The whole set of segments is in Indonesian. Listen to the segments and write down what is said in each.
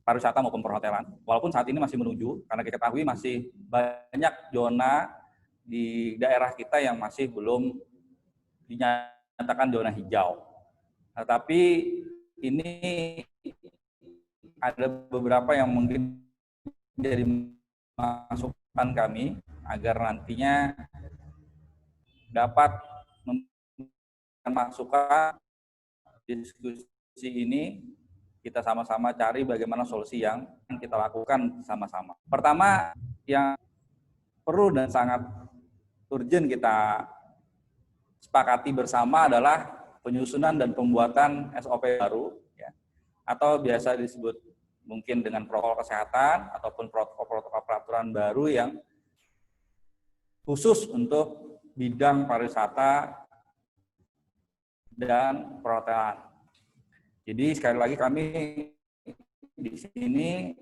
pariwisata maupun perhotelan. Walaupun saat ini masih menuju, karena kita ketahui masih banyak zona di daerah kita yang masih belum dinyatakan zona hijau. Tetapi ini ada beberapa yang mungkin jadi masukan kami agar nantinya dapat memberikan masukan diskusi ini, kita sama-sama cari bagaimana solusi yang kita lakukan sama-sama. Pertama, yang perlu dan sangat urgent kita sepakati bersama adalah penyusunan dan pembuatan SOP baru, ya, atau biasa disebut mungkin dengan protokol kesehatan ataupun protokol peraturan baru yang khusus untuk bidang pariwisata dan perhotelan. Jadi sekali lagi kami di sini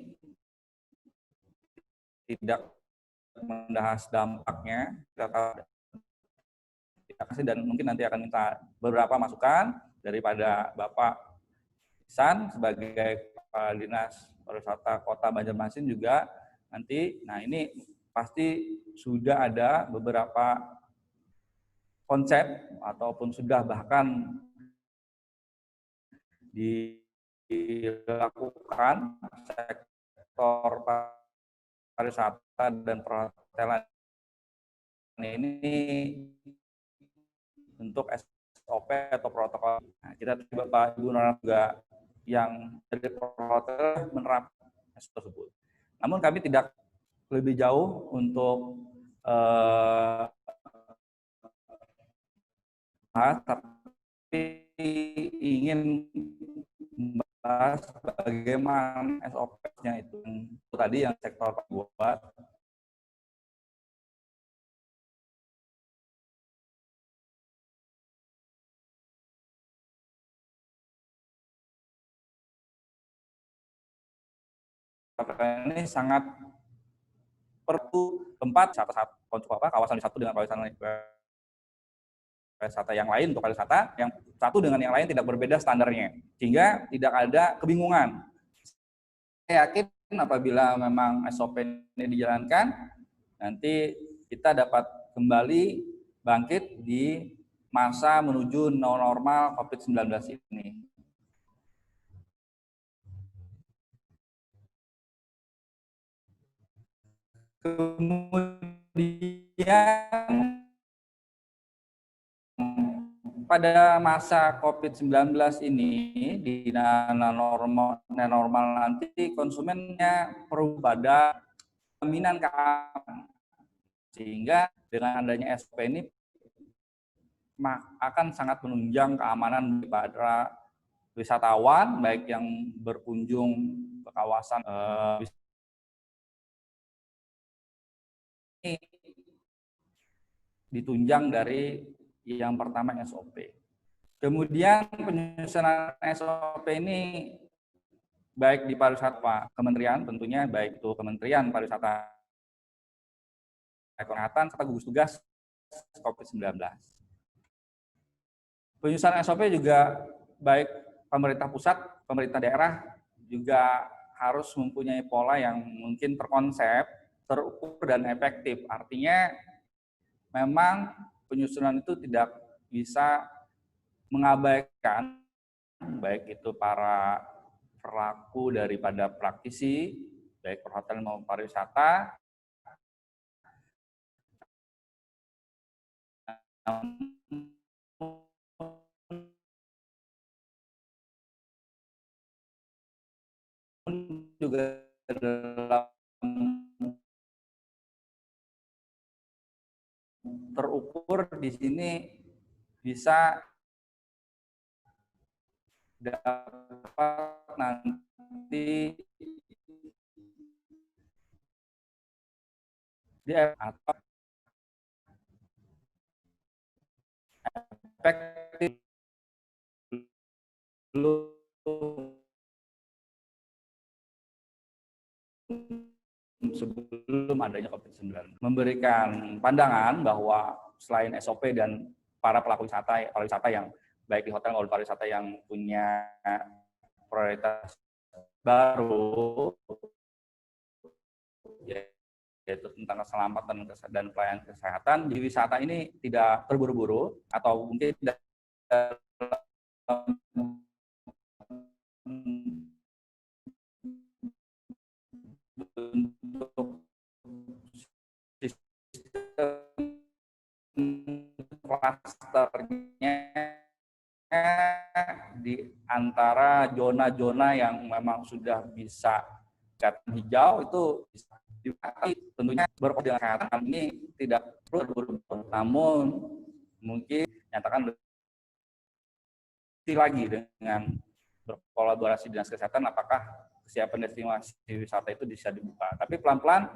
tidak membahas dampaknya, kita kasih dan mungkin nanti akan minta beberapa masukan daripada Bapak Ihsan sebagai Kepala Dinas Pariwisata Kota Banjarmasin juga nanti. Nah ini pasti sudah ada beberapa konsep ataupun sudah bahkan dilakukan sektor pariwisata dan perhotelan ini untuk SOP atau protokol. Nah, kita Bapak Ibu juga yang dari perhotelan menerapkan tersebut. Namun kami tidak lebih jauh untuk tapi ingin membahas bagaimana SOP-nya itu tadi yang sektor buat. Ini sangat perlu tempat kawasan wisata dengan pariwisata yang lain untuk pariwisata yang satu dengan yang lain tidak berbeda standarnya sehingga tidak ada kebingungan. Saya yakin apabila memang SOP ini dijalankan nanti kita dapat kembali bangkit di masa menuju normal COVID-19 ini. Kemudian pada masa COVID-19 ini di normal nanti konsumennya perlu pada jaminan keamanan sehingga dengan adanya SOP ini akan sangat menunjang keamanan pada wisatawan baik yang berkunjung ke kawasan ditunjang dari yang pertama SOP. Kemudian penyusunan SOP ini baik di pariwisata kementerian tentunya baik itu Kementerian Pariwisata Kesehatan serta gugus tugas COVID-19. Penyusunan SOP juga baik pemerintah pusat, pemerintah daerah juga harus mempunyai pola yang mungkin terkonsep, terukur dan efektif. Artinya memang penyusunan itu tidak bisa mengabaikan baik itu para pelaku daripada praktisi, baik perhotelan maupun pariwisata, juga dalam terukur di sini bisa dapat nanti di atau efektif sebelum adanya COVID-19. Memberikan pandangan bahwa selain SOP dan para pelaku pariwisata yang baik di hotel maupun pariwisata yang punya prioritas baru, yaitu tentang keselamatan dan pelayanan kesehatan. Di wisata ini tidak terburu-buru atau mungkin tidak untuk sistem klasternya di antara zona-zona yang memang sudah bisa hijau itu bisa tentunya berkoordinasi dengan ini tidak perlu berburu, namun mungkin nyatakan lagi dengan berkolaborasi dinas kesehatan apakah kesiapan destinasi wisata itu bisa dibuka. Tapi pelan-pelan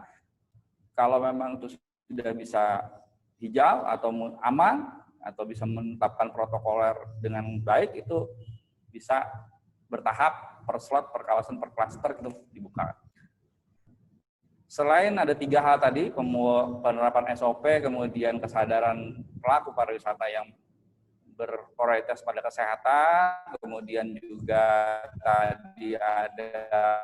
kalau memang itu sudah bisa hijau atau aman atau bisa menetapkan protokoler dengan baik, itu bisa bertahap per slot, per kawasan, per klaster itu dibuka. Selain ada 3 hal tadi, penerapan SOP, kemudian kesadaran pelaku pariwisata yang berprioritas pada kesehatan, kemudian juga tadi ada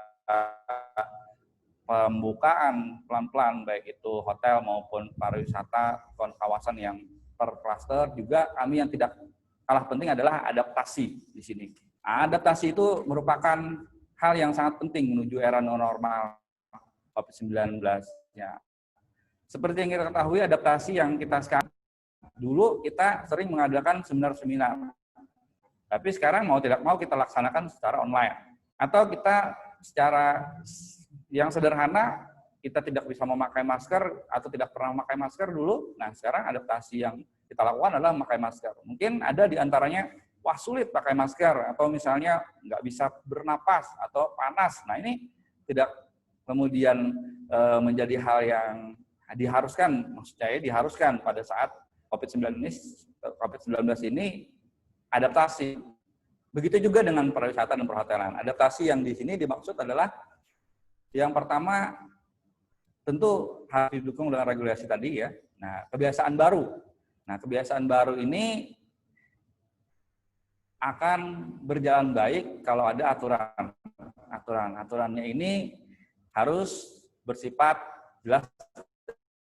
pembukaan pelan-pelan baik itu hotel maupun pariwisata kawasan yang per klaster. Juga kami yang tidak kalah penting adalah adaptasi di sini. Adaptasi itu merupakan hal yang sangat penting menuju era normal COVID-19. Ya. Seperti yang kita ketahui, adaptasi yang kita sekarang, dulu kita sering mengadakan seminar-seminar, tapi sekarang mau tidak mau kita laksanakan secara online. Atau kita secara yang sederhana, kita tidak bisa memakai masker atau tidak pernah memakai masker dulu. Nah, sekarang adaptasi yang kita lakukan adalah memakai masker. Mungkin ada di antaranya, wah sulit pakai masker, atau misalnya nggak bisa bernapas atau panas. Nah, ini tidak kemudian menjadi hal yang diharuskan, maksud saya diharuskan pada saat COVID-19 ini adaptasi. Begitu juga dengan pariwisata dan perhotelan. Adaptasi yang di sini dimaksud adalah yang pertama tentu harus didukung dengan regulasi tadi ya. Nah, kebiasaan baru. Nah, kebiasaan baru ini akan berjalan baik kalau ada aturan. Aturannya ini harus bersifat jelas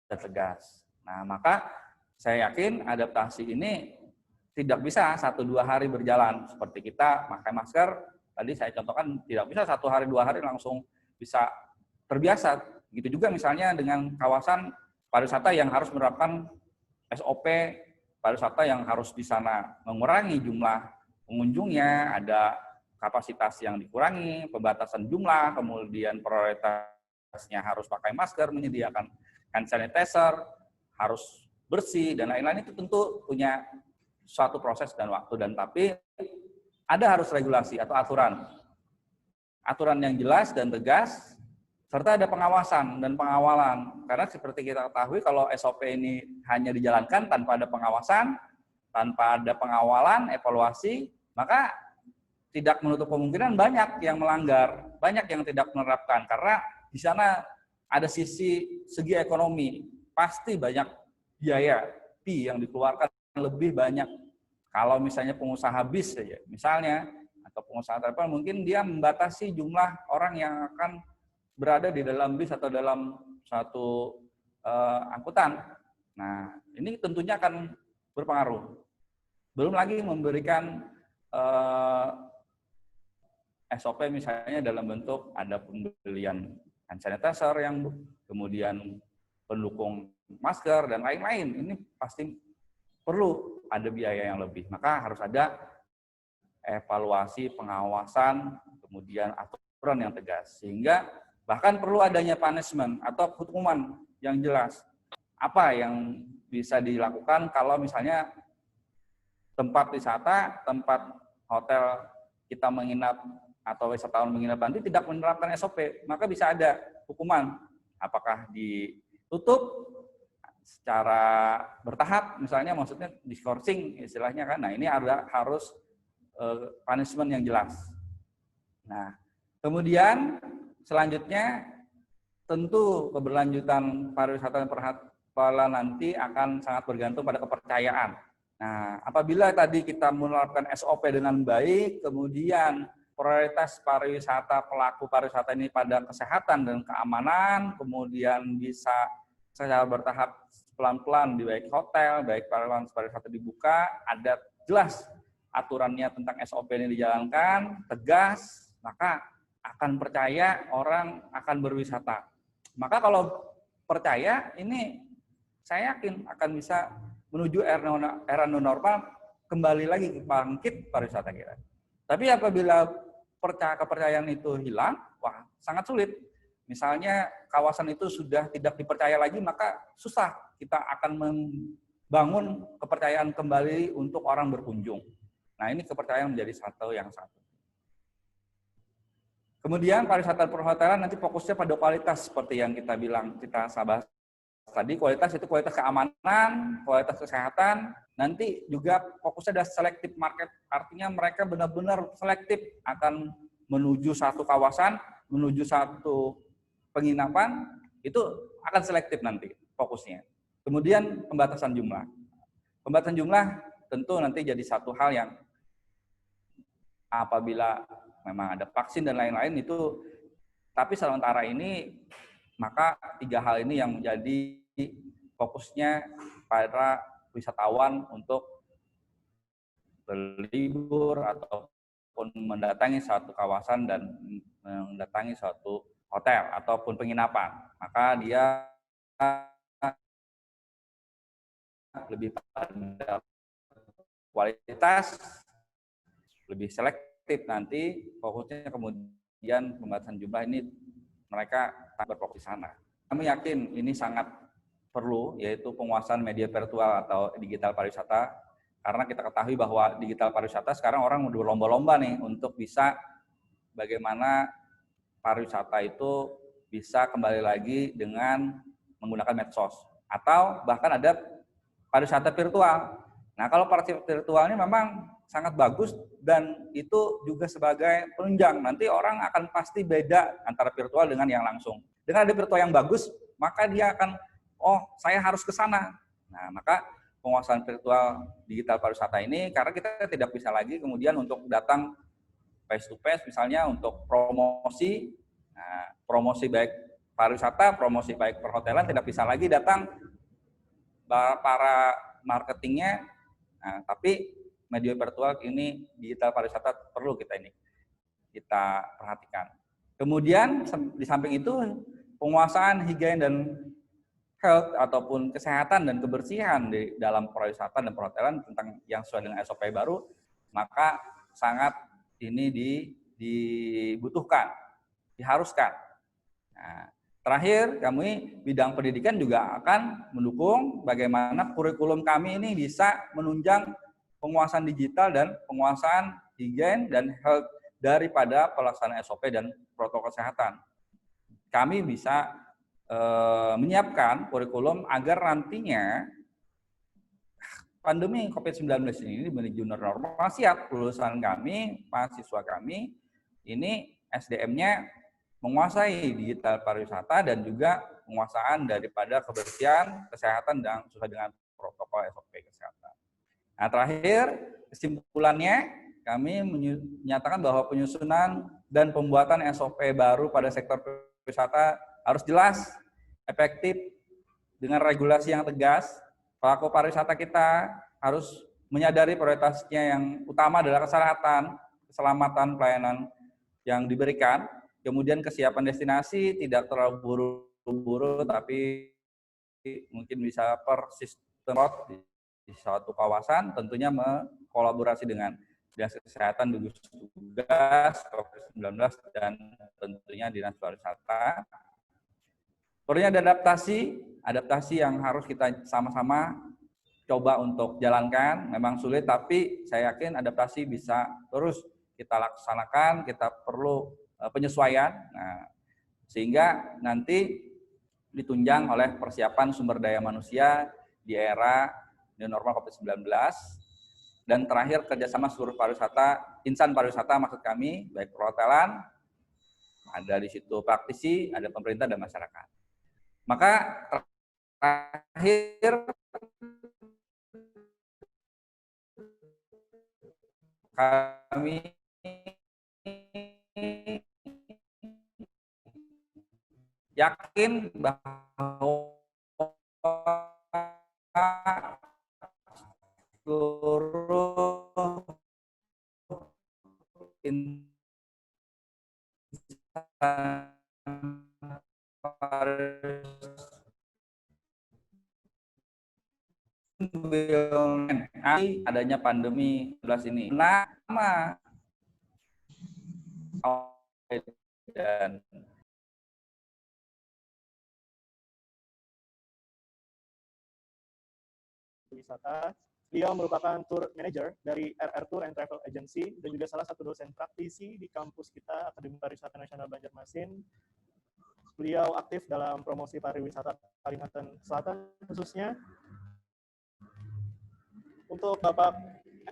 dan tegas. Nah, maka saya yakin adaptasi ini tidak bisa 1-2 hari berjalan. Seperti kita pakai masker, tadi saya contohkan tidak bisa 1 hari 2 hari langsung bisa terbiasa. Begitu juga misalnya dengan kawasan pariwisata yang harus menerapkan SOP pariwisata yang harus di sana mengurangi jumlah pengunjungnya, ada kapasitas yang dikurangi, pembatasan jumlah, kemudian prioritasnya harus pakai masker, menyediakan hand sanitizer, harus bersih, dan lain-lain. Itu tentu punya suatu proses dan waktu, dan tapi ada harus regulasi atau aturan yang jelas dan tegas, serta ada pengawasan dan pengawalan. Karena seperti kita ketahui, kalau SOP ini hanya dijalankan tanpa ada pengawasan, tanpa ada pengawalan, evaluasi, maka tidak menutup kemungkinan banyak yang melanggar, banyak yang tidak menerapkan, karena di sana ada segi ekonomi, pasti banyak biaya yang dikeluarkan lebih banyak. Kalau misalnya pengusaha bis saja, misalnya, atau pengusaha travel, mungkin dia membatasi jumlah orang yang akan berada di dalam bis atau dalam satu angkutan. Nah, ini tentunya akan berpengaruh. Belum lagi memberikan SOP misalnya dalam bentuk ada pembelian hand sanitizer yang kemudian pendukung masker dan lain-lain. Ini pasti perlu ada biaya yang lebih. Maka harus ada evaluasi, pengawasan, kemudian aturan yang tegas. Sehingga bahkan perlu adanya punishment atau hukuman yang jelas. Apa yang bisa dilakukan kalau misalnya tempat wisata, tempat hotel kita menginap atau wisatawan menginap nanti tidak menerapkan SOP, maka bisa ada hukuman. Apakah ditutup secara bertahap, misalnya maksudnya diskorsing istilahnya kan. Nah, ini harus punishment yang jelas. Nah, kemudian selanjutnya tentu keberlanjutan pariwisata dan perhotelan nanti akan sangat bergantung pada kepercayaan. Nah, apabila tadi kita menerapkan SOP dengan baik, kemudian prioritas pariwisata, pelaku pariwisata ini pada kesehatan dan keamanan, kemudian bisa secara bertahap pelan-pelan di baik hotel, baik pariwisata dibuka, ada jelas aturannya tentang SOP ini dijalankan, tegas, maka akan percaya orang akan berwisata. Maka kalau percaya, ini saya yakin akan bisa menuju era new normal, kembali lagi ke bangkit pariwisata kita. Tapi apabila kepercayaan itu hilang, wah sangat sulit. Misalnya kawasan itu sudah tidak dipercaya lagi, maka susah kita akan membangun kepercayaan kembali untuk orang berkunjung. Nah, ini kepercayaan menjadi satu yang satu. Kemudian pariwisata perhotelan nanti fokusnya pada kualitas seperti yang kita bilang, kita bahas tadi. Kualitas itu kualitas keamanan, kualitas kesehatan. Nanti juga fokusnya ada selective market, artinya mereka benar-benar selektif akan menuju satu kawasan, menuju satu penginapan, itu akan selektif nanti fokusnya. Kemudian pembatasan jumlah. Pembatasan jumlah tentu nanti jadi satu hal yang apabila memang ada vaksin dan lain-lain itu, tapi sementara ini maka 3 hal ini yang menjadi fokusnya para wisatawan untuk berlibur ataupun mendatangi suatu kawasan dan mendatangi suatu hotel ataupun penginapan. Maka dia lebih pada kualitas, lebih selektif nanti fokusnya, kemudian pembatasan jumlah ini mereka berfokus di sana. Kami yakin ini sangat perlu, yaitu penguasaan media virtual atau digital pariwisata, karena kita ketahui bahwa digital pariwisata sekarang orang udah berlomba-lomba nih untuk bisa bagaimana pariwisata itu bisa kembali lagi dengan menggunakan medsos, atau bahkan ada pariwisata virtual. Nah, kalau pariwisata virtual ini memang sangat bagus dan itu juga sebagai penunjang. Nanti orang akan pasti beda antara virtual dengan yang langsung. Dengan ada virtual yang bagus, maka dia akan, oh saya harus ke sana. Nah, maka penguasaan virtual digital pariwisata ini, karena kita tidak bisa lagi kemudian untuk datang face to face misalnya untuk promosi, nah, promosi baik pariwisata, promosi baik perhotelan, tidak bisa lagi datang para marketingnya. Nah, tapi media virtual ini digital pariwisata perlu kita perhatikan. Kemudian di samping itu penguasaan higien dan health ataupun kesehatan dan kebersihan di dalam pariwisata dan perhotelan tentang yang sesuai dengan SOP baru, maka sangat ini dibutuhkan, diharuskan. Nah, terakhir, kami bidang pendidikan juga akan mendukung bagaimana kurikulum kami ini bisa menunjang penguasaan digital dan penguasaan higien dan health daripada pelaksanaan SOP dan protokol kesehatan. Kami bisa menyiapkan kurikulum agar nantinya pandemi COVID-19 ini menuju normal siap lulusan kami, mahasiswa kami, ini SDM-nya menguasai digital pariwisata dan juga penguasaan daripada kebersihan, kesehatan, dan sesuai dengan protokol SOP kesehatan. Nah, terakhir, kesimpulannya, kami menyatakan bahwa penyusunan dan pembuatan SOP baru pada sektor pariwisata harus jelas, efektif, dengan regulasi yang tegas. Pelaku pariwisata kita harus menyadari prioritasnya yang utama adalah kesehatan, keselamatan pelayanan yang diberikan. Kemudian kesiapan destinasi tidak terlalu buru-buru, tapi mungkin bisa per sistem di suatu kawasan, tentunya mengkolaborasi dengan Dinas Kesehatan, gugus tugas COVID-19, dan tentunya Dinas Pariwisata. Perlunya ada adaptasi yang harus kita sama-sama coba untuk jalankan. Memang sulit, tapi saya yakin adaptasi bisa terus kita laksanakan. Kita perlu penyesuaian, nah, sehingga nanti ditunjang oleh persiapan sumber daya manusia di era new normal COVID-19. Dan terakhir, kerjasama seluruh pariwisata, insan pariwisata maksud kami, baik perhotelan, ada di situ praktisi, ada pemerintah dan masyarakat. Maka terakhir, kami yakin bahwa seluruh insan BUMN adanya pandemi 19 ini. Nama dan wisata. Beliau merupakan tour manager dari RR Tour and Travel Agency dan juga salah satu dosen praktisi di kampus kita Akademi Pariwisata Nasional Banjarmasin. Beliau aktif dalam promosi pariwisata Kalimantan Selatan khususnya. Untuk Bapak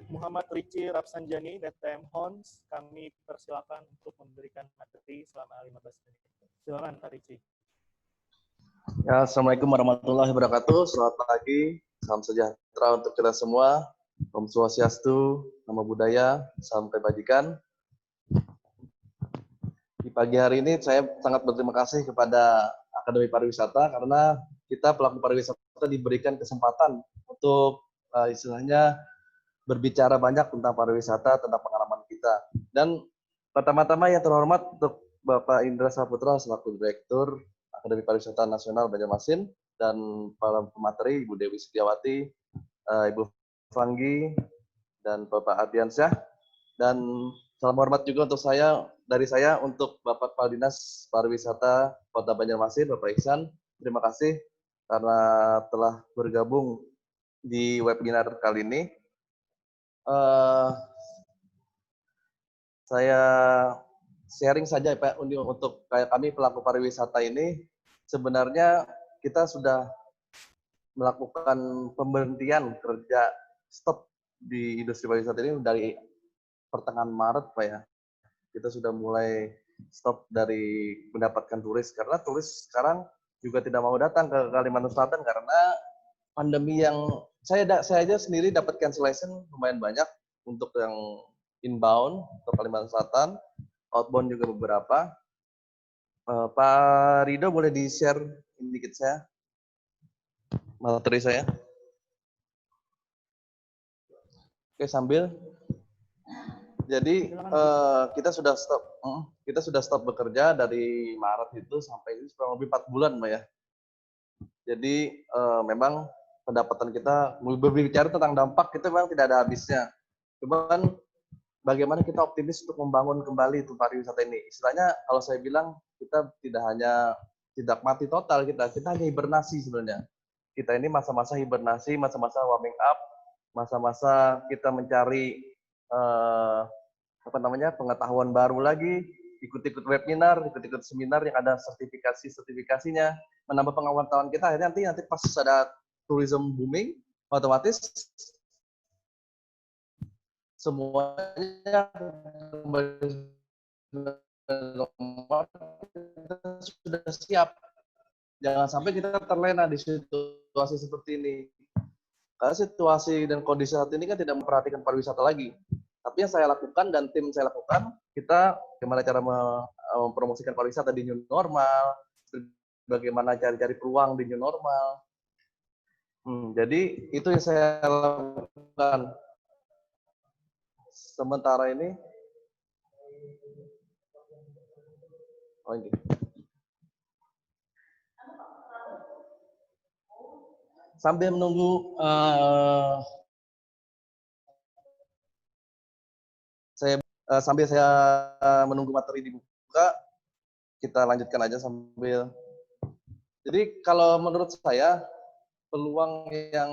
Muhammad Rici Rapsanjani, DTM Hons, kami persilakan untuk memberikan materi selama 15 menit. Silakan Pak Rici. Ya, Assalamualaikum warahmatullahi wabarakatuh. Selamat pagi, salam sejahtera untuk kita semua. Om Swastiastu, Namo Buddhaya, salam kebajikan. Di pagi hari ini saya sangat berterima kasih kepada Akademi Pariwisata karena kita pelaku pariwisata diberikan kesempatan untuk istilahnya berbicara banyak tentang pariwisata, tentang pengalaman kita. Dan pertama-tama yang terhormat untuk Bapak Indra Saputra selaku Direktur Akademi Pariwisata Nasional Banjarmasin dan para pemateri Ibu Dewi Setiawati, Ibu Fanggi, dan Bapak Ardiansyah. Dan salam hormat juga untuk dari saya untuk Bapak Kepala Dinas Pariwisata Kota Banjarmasin, Bapak Iksan. Terima kasih karena telah bergabung di webinar kali ini. Saya sharing saja Pak untuk kami pelaku pariwisata ini. Sebenarnya kita sudah melakukan pemberhentian kerja stop di industri pariwisata ini dari pertengahan Maret Pak ya. Kita sudah mulai stop dari mendapatkan turis karena turis sekarang juga tidak mau datang ke Kalimantan Selatan karena pandemi yang saya aja sendiri dapat cancellation lumayan banyak untuk yang inbound ke Kalimantan Selatan, outbound juga beberapa. Pak Rido boleh di-share dikit saya materi saya. Oke, sambil. Jadi kita sudah stop bekerja dari Maret itu sampai ini kurang lebih 4 bulan, Mbak ya. Jadi memang pendapatan kita berbicara tentang dampak itu memang tidak ada habisnya. Cuman bagaimana kita optimis untuk membangun kembali itu pariwisata ini. Istilahnya kalau saya bilang kita tidak mati total, kita hanya hibernasi sebenarnya. Kita ini masa-masa hibernasi, masa-masa warming up, masa-masa kita mencari pengetahuan baru lagi, ikut-ikut webinar, ikut-ikut seminar yang ada sertifikasinya, menambah pengetahuan kita. Akhirnya nanti pas ada tourism booming, otomatis semuanya sudah siap. Jangan sampai kita terlena di situasi seperti ini. Karena situasi dan kondisi saat ini kan tidak memperhatikan pariwisata lagi. Tapi yang saya lakukan dan tim saya lakukan, kita bagaimana cara mempromosikan pariwisata di new normal, bagaimana cari-cari peluang di new normal. Jadi itu yang saya lakukan. Sementara ini, sambil menunggu sambil saya menunggu materi dibuka, kita lanjutkan aja sambil. Jadi kalau menurut saya peluang yang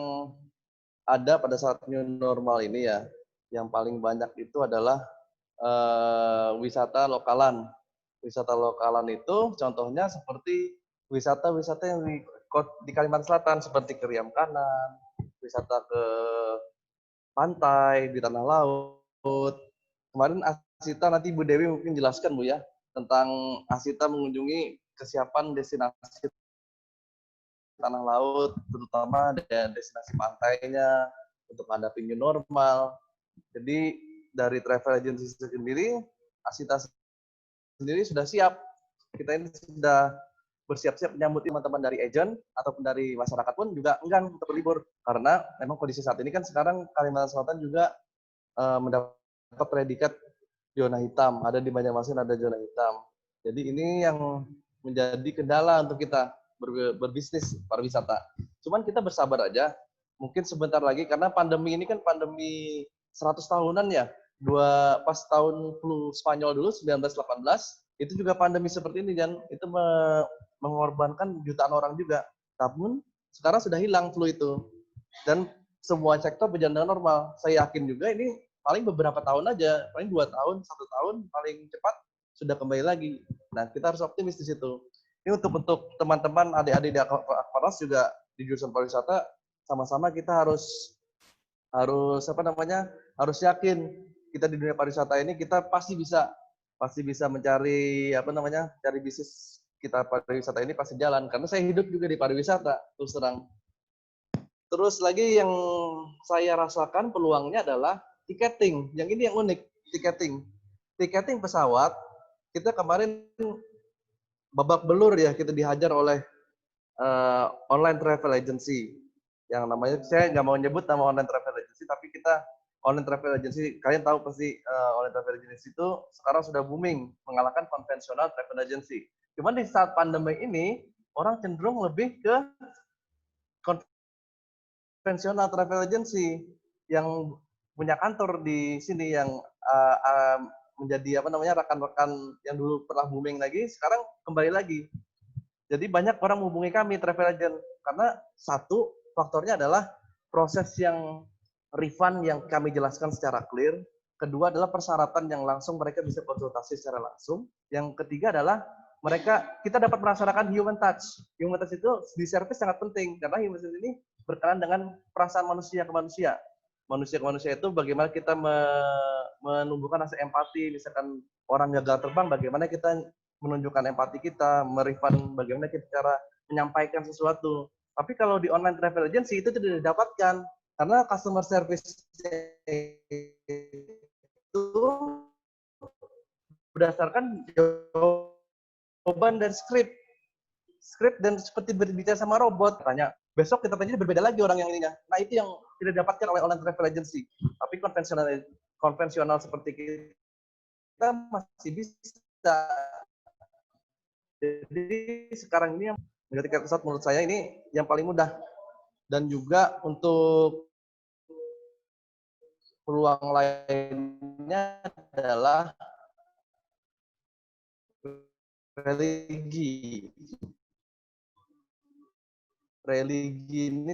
ada pada saat new normal ini ya, yang paling banyak itu adalah wisata lokalan. Wisata lokalan itu contohnya seperti wisata-wisata yang di Kalimantan Selatan seperti ke Riam Kanan, wisata ke pantai, di tanah laut. Kemarin Asita nanti Bu Dewi mungkin jelaskan Bu ya tentang Asita mengunjungi kesiapan destinasi tanah laut, terutama destinasi pantainya untuk menghadapi new normal. Jadi dari travel agency sendiri, Asita sendiri sudah siap. Kita ini sudah bersiap-siap menyambut teman-teman dari agent ataupun dari masyarakat pun juga enggan untuk berlibur karena memang kondisi saat ini kan sekarang Kalimantan Selatan juga mendapat predikat zona hitam, ada di Banjarmasin ada zona hitam. Jadi ini yang menjadi kendala untuk kita berbisnis pariwisata. Cuman kita bersabar aja, mungkin sebentar lagi karena pandemi ini kan pandemi 100 tahunan ya. Pas tahun flu Spanyol dulu 1918 itu juga pandemi seperti ini dan itu mengorbankan jutaan orang juga. Namun sekarang sudah hilang flu itu dan semua sektor berjalan dengan normal. Saya yakin juga ini paling beberapa tahun aja, paling 2 tahun, 1 tahun paling cepat sudah kembali lagi. Nah kita harus optimis di situ. Ini untuk teman-teman adik-adik di Akparas juga di jurusan pariwisata sama-sama kita harus harus yakin kita di dunia pariwisata ini kita pasti bisa mencari cari bisnis kita pariwisata ini pasti jalan karena saya hidup juga di pariwisata terus terang. Terus lagi yang saya rasakan peluangnya adalah tiketing. Yang ini yang unik, tiketing. Tiketing pesawat kita kemarin babak belur ya kita dihajar oleh online travel agency yang namanya saya nggak mau nyebut nama online travel agency tapi kita online travel agency kalian tahu pasti online travel agency itu sekarang sudah booming mengalahkan konvensional travel agency. Cuman di saat pandemi ini orang cenderung lebih ke konvensional travel agency yang punya kantor di sini yang menjadi rekan-rekan yang dulu pernah booming lagi sekarang kembali lagi. Jadi banyak orang menghubungi kami travel agent karena satu faktornya adalah proses yang refund yang kami jelaskan secara clear. Kedua adalah persyaratan yang langsung mereka bisa konsultasi secara langsung. Yang ketiga adalah kita dapat merasakan human touch. Human touch itu di service sangat penting karena human touch ini berkenan dengan perasaan manusia ke manusia. Manusia ke manusia itu bagaimana kita menumbuhkan rasa empati. Misalkan orang gagal terbang, bagaimana kita menunjukkan empati kita, merefund bagaimana kita cara menyampaikan sesuatu. Tapi kalau di online travel agency itu tidak didapatkan karena customer service itu berdasarkan jawaban dan skrip dan seperti berbicara sama robot. Tanya besok kita tanya berbeda lagi orang yang ininya. Nah itu yang tidak didapatkan oleh online travel agency. Tapi konvensional seperti kita masih bisa. Jadi sekarang ini yang menjadi tiket pesawat menurut saya ini yang paling mudah. Dan juga untuk peluang lainnya adalah religi. Religi ini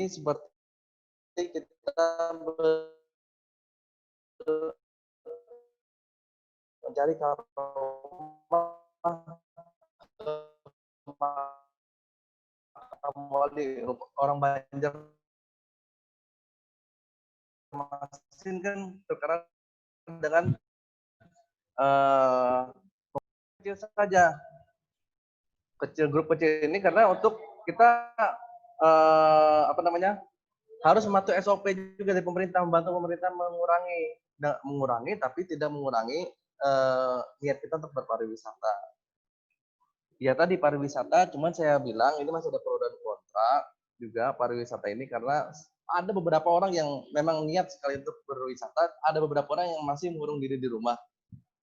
seperti kita mencari orang Banjarmasin kan terkenal dengan kecil saja, grup kecil ini karena untuk kita harus mematuhi SOP juga dari pemerintah, membantu pemerintah mengurangi tapi tidak mengurangi niat kita untuk berpariwisata. Ya tadi pariwisata, cuman saya bilang ini masih ada pro dan kontra juga pariwisata ini karena ada beberapa orang yang memang niat sekali untuk berwisata, ada beberapa orang yang masih mengurung diri di rumah.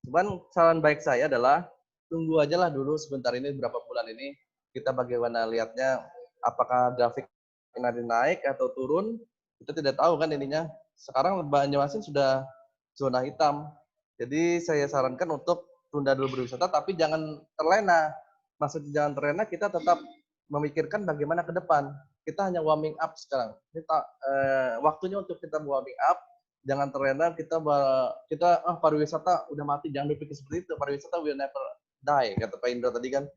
Cuman saran baik saya adalah tunggu aja lah dulu sebentar ini beberapa bulan ini kita bagaimana lihatnya apakah grafik nanti naik atau turun kita tidak tahu kan ininya. Sekarang Banjarmasin sudah zona hitam. Jadi saya sarankan untuk tunda dulu berwisata tapi jangan terlena. Maksudnya jangan terlena, kita tetap memikirkan bagaimana ke depan. Kita hanya warming up sekarang. Waktunya untuk kita warming up, jangan terlena kita pariwisata udah mati, jangan berpikir seperti itu. Pariwisata will never die, kata Pak Indro tadi kan.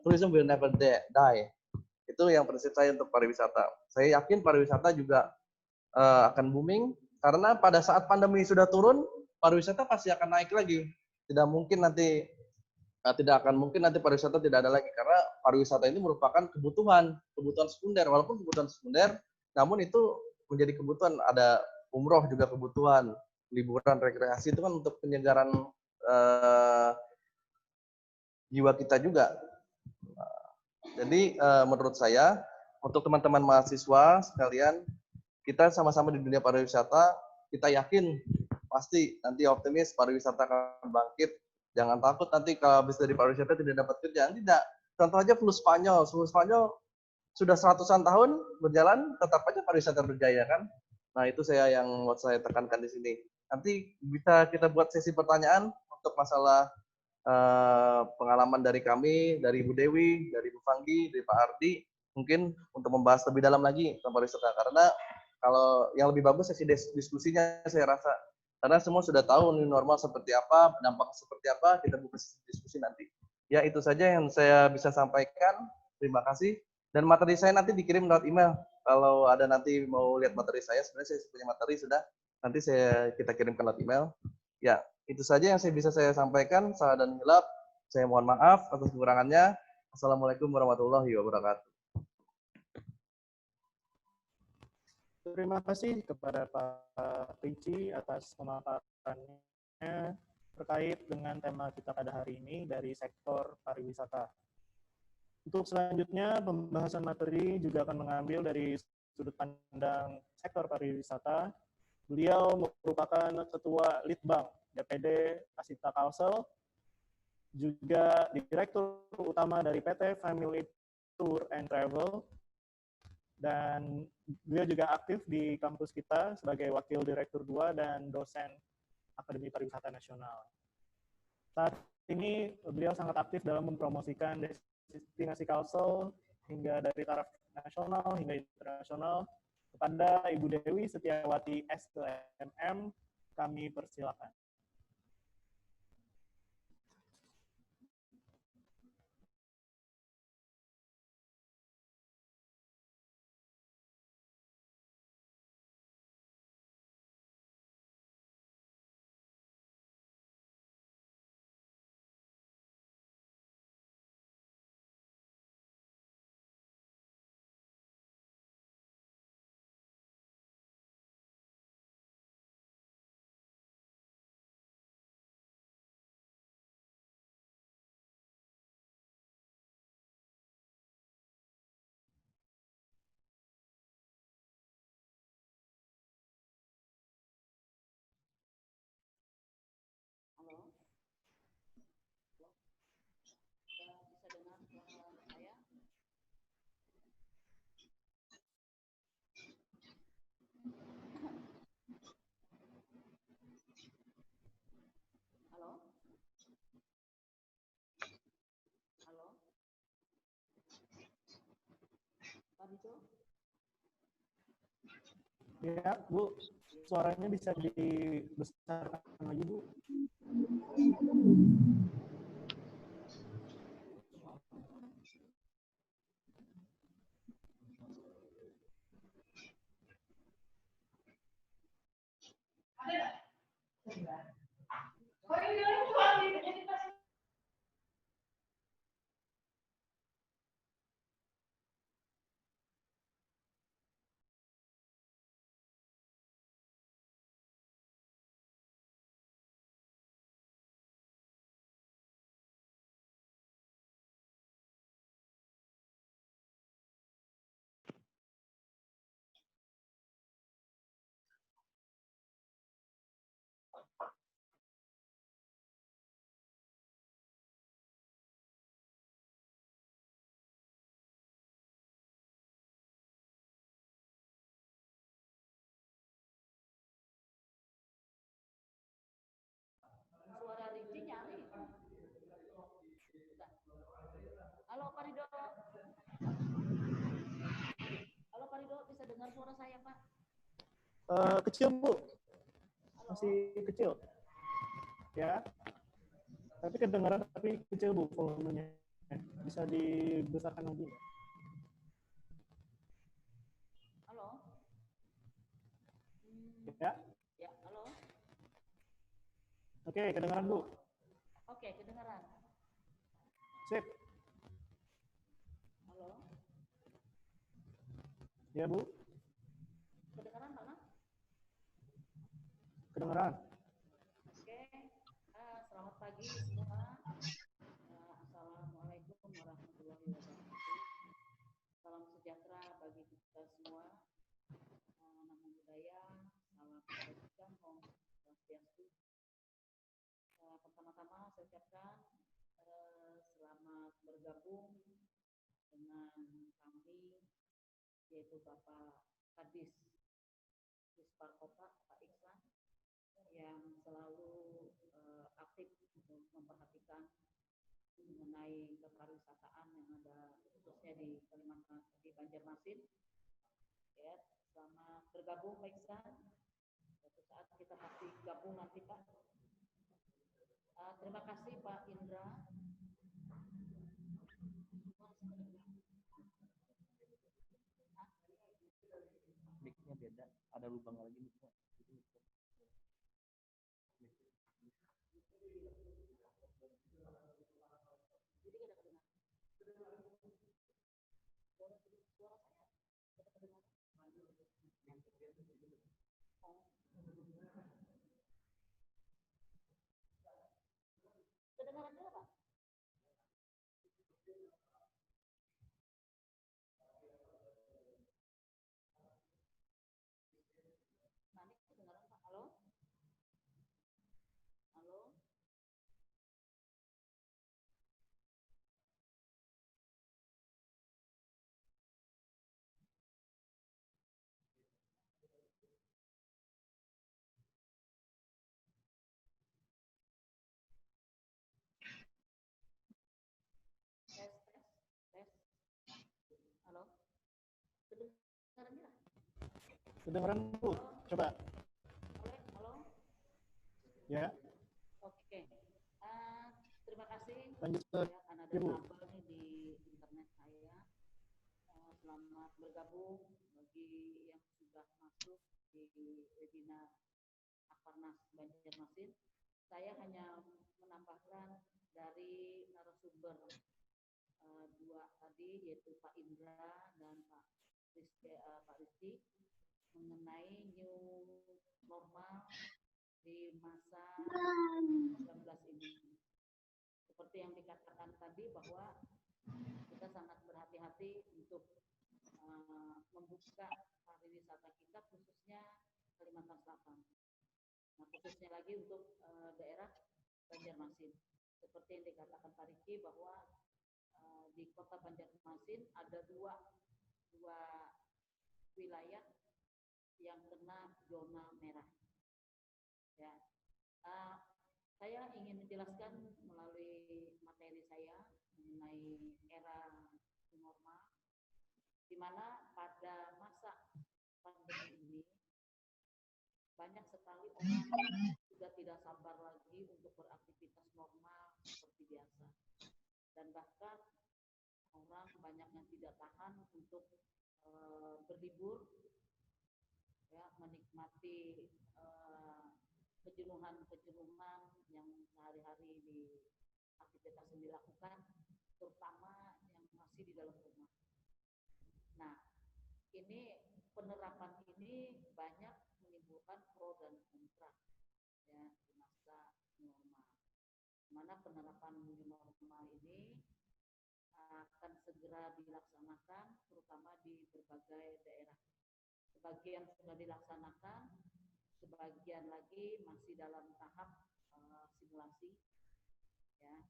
Tourism will never die. Itu yang prinsip saya untuk pariwisata. Saya yakin pariwisata juga akan booming karena pada saat pandemi sudah turun, pariwisata pasti akan naik lagi. Tidak akan mungkin nanti pariwisata tidak ada lagi karena pariwisata ini merupakan kebutuhan sekunder. Walaupun kebutuhan sekunder, namun itu menjadi kebutuhan. Ada umroh juga kebutuhan, liburan, rekreasi itu kan untuk penyegaran jiwa kita juga. Jadi menurut saya untuk teman-teman mahasiswa sekalian, kita sama-sama di dunia pariwisata, kita yakin pasti nanti optimis pariwisata akan bangkit. Jangan takut nanti kalau habis dari pariwisata tidak dapat kerjaan. Tidak. Contoh aja flu Spanyol. Flu Spanyol sudah 100-an tahun berjalan, tetap aja pariwisata berjaya kan. Nah itu yang mau saya tekankan di sini. Nanti bisa kita buat sesi pertanyaan untuk masalah pengalaman dari kami, dari Ibu Dewi, dari Ibu Fanggi, dari Pak Ardi, mungkin untuk membahas lebih dalam lagi tentang pariwisata. Karena kalau yang lebih bagus sesi diskusinya saya rasa. Karena semua sudah tahu new normal seperti apa, dampak seperti apa, kita buka diskusi nanti. Ya itu saja yang saya bisa sampaikan. Terima kasih. Dan materi saya nanti dikirim lewat email. Kalau ada nanti mau lihat materi saya, sebenarnya saya punya materi sudah. Nanti kita kirimkan lewat email. Ya, itu saja yang bisa saya sampaikan. Salah dan hilaf, saya mohon maaf atas kekurangannya. Assalamualaikum warahmatullahi wabarakatuh. Terima kasih kepada Pak Ricci atas pemaparannya terkait dengan tema kita pada hari ini dari sektor pariwisata. Untuk selanjutnya, pembahasan materi juga akan mengambil dari sudut pandang sektor pariwisata. Beliau merupakan Ketua Litbang DPD Asita Kalsel, juga Direktur Utama dari PT Family Tour and Travel, dan beliau juga aktif di kampus kita sebagai Wakil Direktur 2 dan dosen Akademi Pariwisata Nasional. Saat ini beliau sangat aktif dalam mempromosikan destinasi Kalsel hingga dari taraf nasional hingga internasional. Kepada Ibu Dewi Setiawati SKMM, kami persilakan. Ya, Bu, suaranya bisa dibesarkan lagi, Bu. Suara Ricci nyari. Halo Pak Rido. Halo Pak Rido, bisa dengar suara saya Pak? Kecil, Bu. Masih kecil. Ya. Tapi kedengaran tapi kecil, Bu, volumenya. Bisa dibesarkan lagi. Halo. Ya. Ya, halo. Oke, kedengaran, Bu. Oke, kedengaran. Sip. Halo. Ya, Bu. Kedengaran mana? kedengeran. Oke, selamat pagi semua. Assalamualaikum warahmatullahi wabarakatuh. Salam sejahtera bagi kita semua. Namo Buddhaya, salam kebajikan, Om Swastiastu. Pertama-tama saya ucapkan selamat bergabung dengan kami, yaitu Bapak Kadis Dispar Kota, Pak Iksan, yang selalu aktif untuk memperhatikan mengenai kepariwisataan yang ada khususnya di Kalimantan, di Banjarmasin. Ya, selamat bergabung Pak Iksan. Suatu saat kita pasti gabung nanti Pak. Terima kasih Pak Indra. Mic-nya beda, ada lubang lagi mic-nya. Kedengaran juga Pak? Nanti kedengaran Pak. Halo? Halo? Tes, tes, tes. Halo? Kedengaran juga? Kedengeran Bu, coba. Halo? Ya, Oke. Terima kasih lanjut ke ya, karena ada Ibu. trouble nih di internet saya. Selamat bergabung bagi yang sudah masuk di webinar Akarnas Banjarmasin. Saya hanya menambahkan dari narasumber dua tadi, yaitu Pak Indra dan Pak Rizky, mengenai new normal di masa 19 ini. Seperti yang dikatakan tadi bahwa kita sangat berhati-hati untuk membuka pariwisata kita, khususnya Kalimantan Selatan. Nah, khususnya lagi untuk daerah Banjarmasin. Seperti yang dikatakan Pak Riki bahwa di kota Banjarmasin ada dua wilayah yang kena zona merah. Ya, saya ingin menjelaskan melalui materi saya mengenai era normal, di mana pada masa pandemi ini banyak sekali orang sudah tidak sabar lagi untuk beraktivitas normal seperti biasa, dan bahkan orang banyak yang tidak tahan untuk berlibur, ya, menikmati kejenuhan yang sehari-hari di aktivitas yang dilakukan, terutama yang masih di dalam rumah. Nah, ini penerapan ini banyak menimbulkan pro dan kontra, ya, di masa normal. Mana penerapan new normal ini akan segera dilaksanakan, terutama di berbagai daerah. Sebagian sudah dilaksanakan, sebagian lagi masih dalam tahap simulasi. Ya,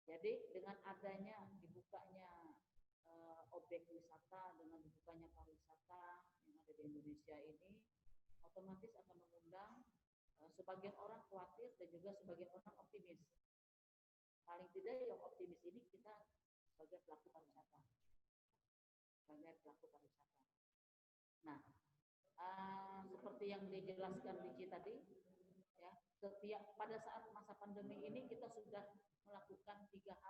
jadi dengan adanya dibukanya objek wisata, dengan dibukanya pariwisata yang ada di Indonesia ini, otomatis akan mengundang sebagian orang khawatir dan juga sebagian orang optimis. Paling tidak yang optimis ini kita sebagai pelaku pariwisata. Nah, seperti yang dijelaskan Diki tadi, ya, setiap pada saat masa pandemi ini kita sudah melakukan 3H,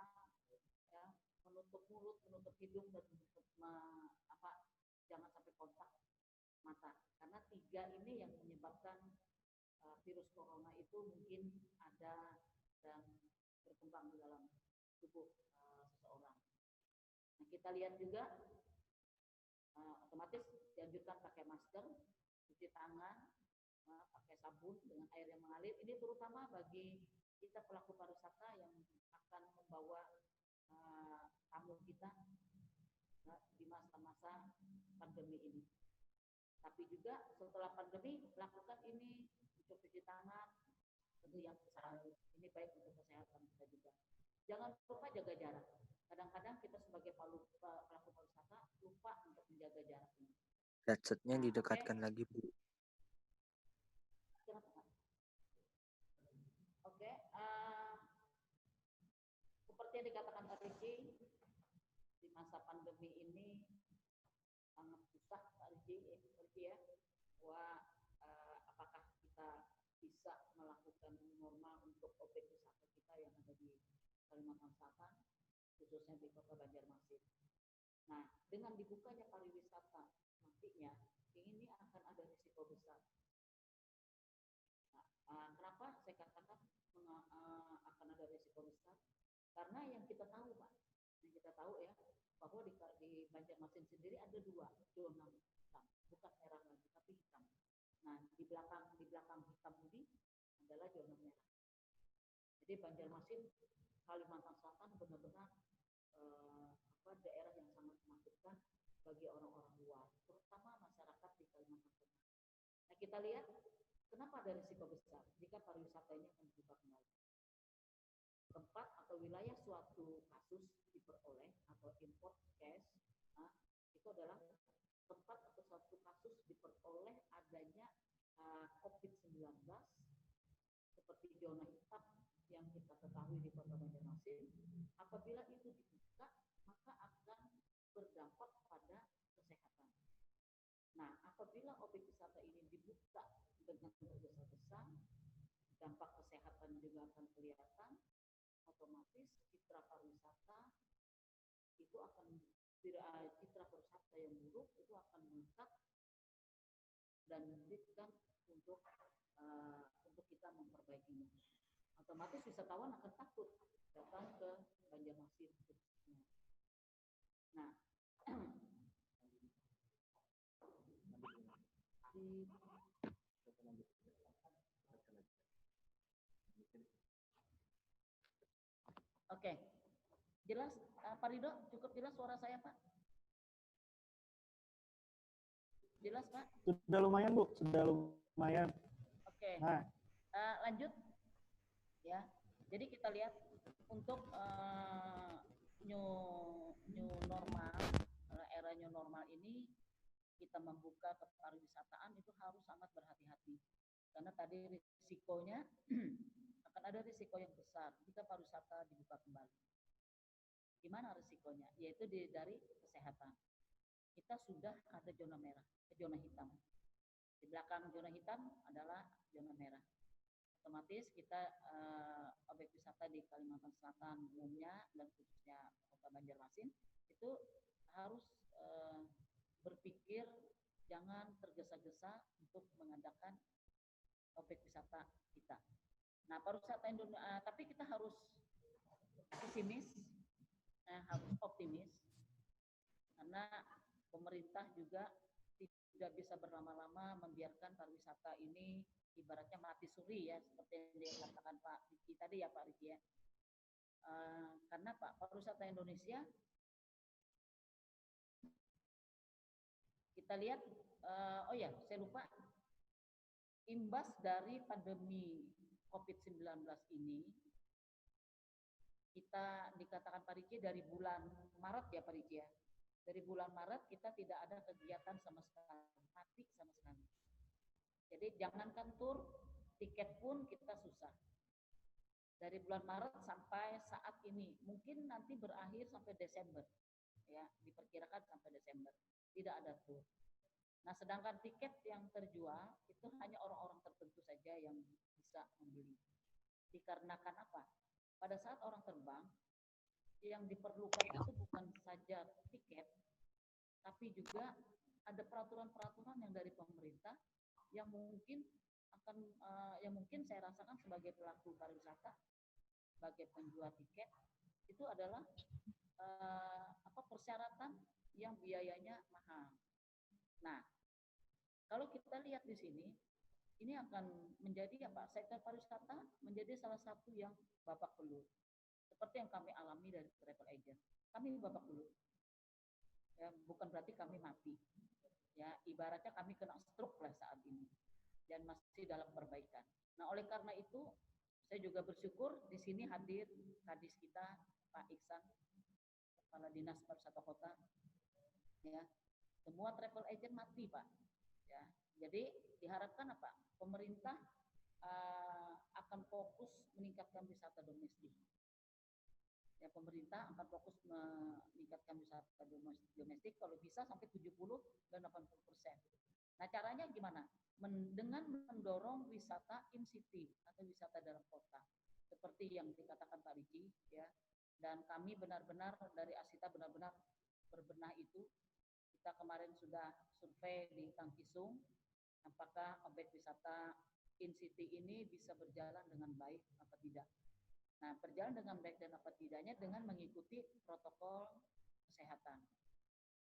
ya, menutup mulut, menutup hidung, dan menutup jangan sampai kontak mata, karena 3 ini yang menyebabkan virus corona itu mungkin ada dan berkembang di dalam tubuh seseorang. Nah, kita lihat juga otomatis dianjurkan pakai masker, cuci tangan, pakai sabun dengan air yang mengalir. Ini terutama bagi kita pelaku pariwisata yang akan membawa tamu kita di masa-masa pandemi ini. Tapi juga setelah pandemi lakukan ini untuk cuci tangan, tentu yang ini baik untuk kesehatan kita juga. Jangan lupa jaga jarak. Kadang-kadang kita sebagai pelaku pariwisata lupa untuk menjaga jarak ini. Headsetnya didekatkan lagi, Bu. Oke, seperti yang dikatakan Pak Riki, di masa pandemi ini sangat susah Pak Riki ya, bahwa apakah kita bisa melakukan normal untuk objek wisata kita yang ada di Kalimantan Selatan, khususnya di Kota Banjarmasin. Nah, dengan dibukanya pariwisata nantinya, ini akan ada risiko besar. Nah, kenapa saya katakan akan ada risiko besar? Karena yang kita tahu, Pak, yang kita tahu ya, bahwa di Banjarmasin sendiri ada 2 zona hitam, bukan merah lagi, tapi hitam. Nah, di belakang hitam ini adalah zona merah. Jadi Banjarmasin, Kalimantan Selatan benar-benar daerah yang sangat menakutkan bagi orang-orang luar, terutama masyarakat di Kalimantan Tengah. Nah, kita lihat kenapa ada risiko besar jika pariwisata ini akan dibuka kembali. Tempat atau wilayah suatu kasus diperoleh atau import case, itu adalah tempat atau suatu kasus diperoleh adanya COVID-19 seperti zona hitam yang kita ketahui di Kota Banjarmasin. Apabila itu dibuka, maka akan berdampak pada kesehatan. Nah, apabila objek wisata ini dibuka dengan tergesa-gesa, dampak kesehatan juga akan kelihatan, otomatis citra pariwisata itu akan citra pariwisata yang buruk itu akan meningkat dan menyulitkan untuk kita memperbaikinya. Otomatis wisatawan akan takut datang ke Banjarmasin. Nah, Oke, jelas Pak Ridho, cukup jelas suara saya Pak? Jelas Pak? Sudah lumayan Bu, sudah lumayan. Oke, lanjut ya. Jadi kita lihat untuk new normal, era new normal ini kita membuka kepariwisataan itu harus sangat berhati-hati. Karena tadi risikonya akan ada risiko yang besar jika pariwisata dibuka kembali. Gimana risikonya? Yaitu dari kesehatan. Kita sudah ada zona merah, zona hitam. Di belakang zona hitam adalah zona merah. Otomatis kita objek wisata di Kalimantan Selatan umumnya dan khususnya Kota Banjarmasin itu harus berpikir jangan tergesa-gesa untuk mengadakan objek wisata kita. Nah, pariwisata Indonesia, tapi kita harus pesimis, harus optimis, karena pemerintah juga tidak bisa berlama-lama membiarkan pariwisata ini ibaratnya mati suri ya, seperti yang dikatakan Pak Riki tadi ya Pak Riki ya. Karena Pak, pariwisata Indonesia kita lihat, saya lupa, imbas dari pandemi COVID-19 ini, kita dikatakan Pak Riki dari bulan Maret ya Pak Riki ya. Dari bulan Maret kita tidak ada kegiatan sama sekali, mati sama sekali. Jadi jangankan tur, tiket pun kita susah. Dari bulan Maret sampai saat ini, mungkin nanti berakhir sampai Desember, ya diperkirakan sampai Desember, tidak ada tur. Nah, sedangkan tiket yang terjual itu hanya orang-orang tertentu saja yang bisa membeli. Dikarenakan apa? Pada saat orang terbang, yang diperlukan itu bukan saja tiket, tapi juga ada peraturan-peraturan yang dari pemerintah yang mungkin saya rasakan sebagai pelaku pariwisata, sebagai penjual tiket, itu adalah persyaratan yang biayanya mahal. Nah, kalau kita lihat di sini, ini akan menjadi apa? Sektor pariwisata menjadi salah satu yang babak belur. Seperti yang kami alami dari travel agent. Kami babak belur. Ya, bukan berarti kami mati. Ya, ibaratnya kami kena stroke lah saat ini dan masih dalam perbaikan. Nah, oleh karena itu saya juga bersyukur di sini hadir kadis kita Pak Iksan, Kepala Dinas Pariwisata Kota. Ya, semua travel agent mati, Pak. Ya, jadi diharapkan apa? Pemerintah akan fokus meningkatkan wisata domestik. Ya, pemerintah akan fokus meningkatkan wisata domestik kalau bisa sampai 70 dan 80%. Nah, caranya gimana? Dengan mendorong wisata in city atau wisata dalam kota. Seperti yang dikatakan Pak Riji, ya. Dan kami benar-benar dari Asita benar-benar berbenah itu. Kita kemarin sudah survei di Tangkisung, apakah objek wisata in city ini bisa berjalan dengan baik atau tidak. Nah, berjalan dengan baik dan apa tidaknya dengan mengikuti protokol kesehatan.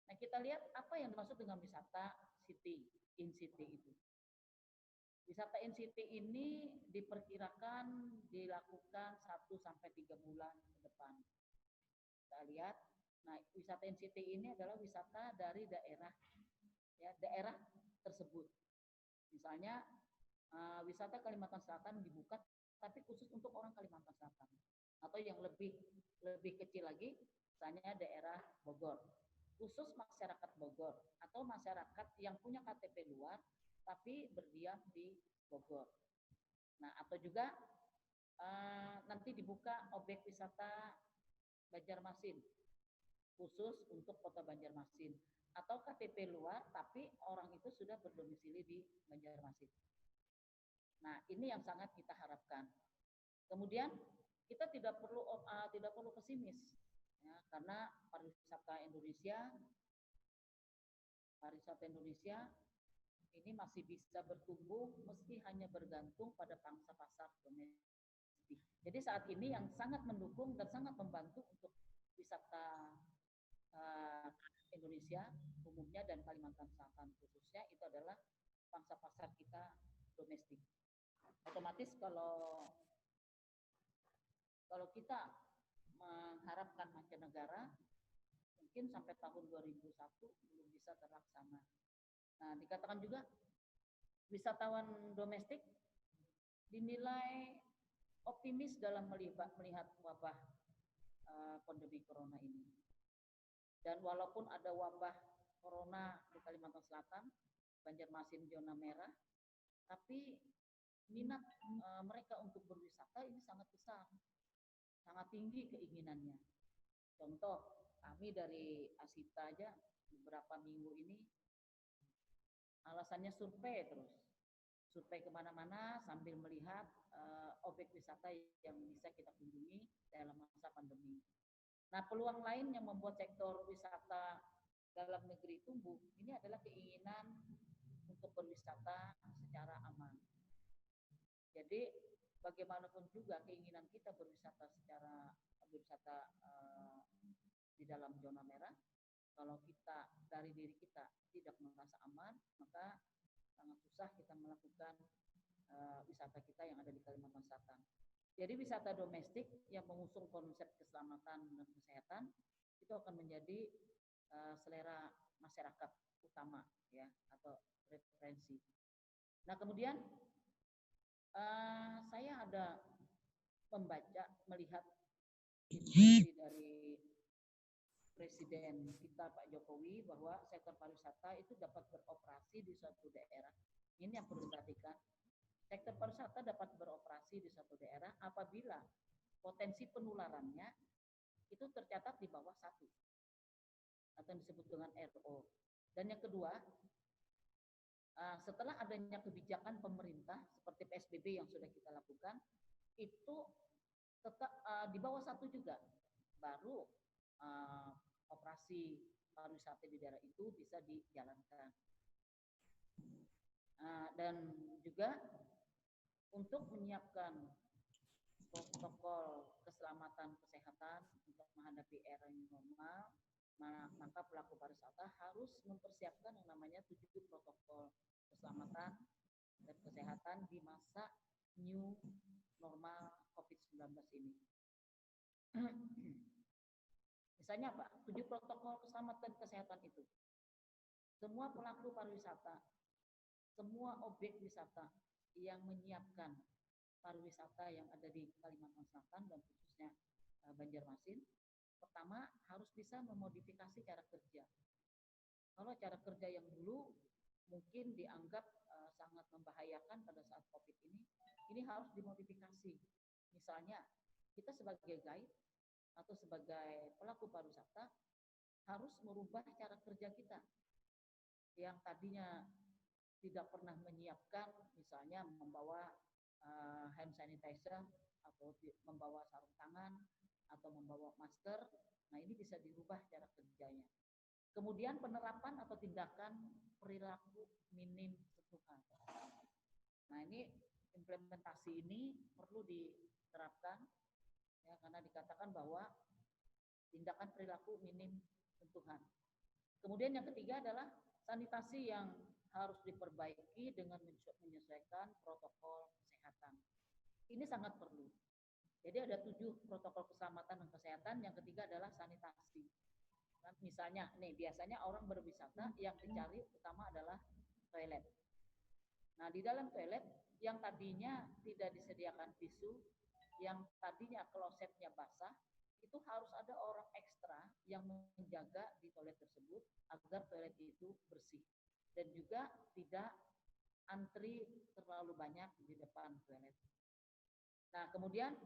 Nah, kita lihat apa yang dimaksud dengan wisata city, in city itu. Wisata in city ini diperkirakan dilakukan 1-3 bulan ke depan. Kita lihat, nah wisata in city ini adalah wisata dari daerah, ya daerah tersebut. Misalnya wisata Kalimantan Selatan dibuka, tapi khusus untuk orang Kalimantan Selatan. Atau yang lebih kecil lagi, misalnya daerah Bogor, khusus masyarakat Bogor atau masyarakat yang punya KTP luar tapi berdiam di Bogor. Nah, atau juga nanti dibuka objek wisata Banjarmasin khusus untuk kota Banjarmasin atau KTP luar tapi orang itu sudah berdomisili di Banjarmasin. Nah, ini yang sangat kita harapkan. Kemudian kita tidak perlu pesimis, ya, karena pariwisata Indonesia ini masih bisa bertumbuh meski hanya bergantung pada pangsa pasar domestik. Jadi saat ini yang sangat mendukung dan sangat membantu untuk wisata Indonesia umumnya dan Kalimantan Selatan khususnya itu adalah pangsa pasar kita domestik. Otomatis kalau kita mengharapkan mancanegara mungkin sampai tahun 2001 belum bisa terlaksana. Nah, dikatakan juga wisatawan domestik dinilai optimis dalam melihat wabah pandemi corona ini. Dan walaupun ada wabah corona di Kalimantan Selatan, Banjarmasin zona merah, tapi minat mereka untuk berwisata ini sangat besar, sangat tinggi keinginannya. Contoh, kami dari Asita aja beberapa minggu ini alasannya survei terus. Survei kemana-mana sambil melihat objek wisata yang bisa kita kunjungi dalam masa pandemi. Nah, peluang lain yang membuat sektor wisata dalam negeri tumbuh, ini adalah keinginan untuk berwisata secara aman. Jadi, bagaimanapun juga keinginan kita berwisata di dalam zona merah, kalau kita dari diri kita tidak merasa aman, maka sangat susah kita melakukan wisata kita yang ada di Kalimantan Selatan. Jadi wisata domestik yang mengusung konsep keselamatan dan kesehatan itu akan menjadi selera masyarakat utama, ya, atau referensi. Nah, kemudian saya ada melihat instruksi dari Presiden kita Pak Jokowi bahwa sektor pariwisata itu dapat beroperasi di suatu daerah. Ini yang perlu diperhatikan. Sektor pariwisata dapat beroperasi di suatu daerah apabila potensi penularannya itu tercatat di bawah 1 atau yang disebut dengan RO. Dan yang kedua, setelah adanya kebijakan pemerintah seperti PSBB yang sudah kita lakukan, itu tetap di bawah 1 juga, baru operasi pariwisata di daerah itu bisa dijalankan. Dan juga untuk menyiapkan protokol keselamatan kesehatan untuk menghadapi era new normal, maka pelaku pariwisata harus mempersiapkan yang namanya 7 protokol keselamatan dan kesehatan di masa new normal COVID-19 ini. Misalnya apa? 7 protokol keselamatan kesehatan itu. Semua pelaku pariwisata, semua objek wisata yang menyiapkan pariwisata yang ada di Kalimantan Selatan dan khususnya Banjarmasin, pertama harus bisa memodifikasi cara kerja. Kalau cara kerja yang dulu mungkin dianggap sangat membahayakan pada saat COVID ini harus dimodifikasi. Misalnya, kita sebagai guide atau sebagai pelaku pariwisata harus merubah cara kerja kita. Yang tadinya tidak pernah menyiapkan, misalnya membawa hand sanitizer atau membawa sarung tangan atau membawa masker, nah ini bisa dirubah cara kerjanya. Kemudian penerapan atau tindakan perilaku minim sentuhan. Nah ini implementasi ini perlu diterapkan ya, karena dikatakan bahwa tindakan perilaku minim sentuhan. Kemudian yang ketiga adalah sanitasi yang harus diperbaiki dengan menyesuaikan protokol kesehatan. Ini sangat perlu. Jadi ada 7 protokol keselamatan dan kesehatan. Yang ketiga adalah sanitasi. Nah, misalnya, nih biasanya orang berwisata yang dicari utama adalah toilet. Nah, di dalam toilet yang tadinya tidak disediakan tisu, yang tadinya klosetnya basah, itu harus ada orang ekstra yang menjaga di toilet tersebut agar toilet itu bersih dan juga tidak antri terlalu banyak di depan toilet. Nah, kemudian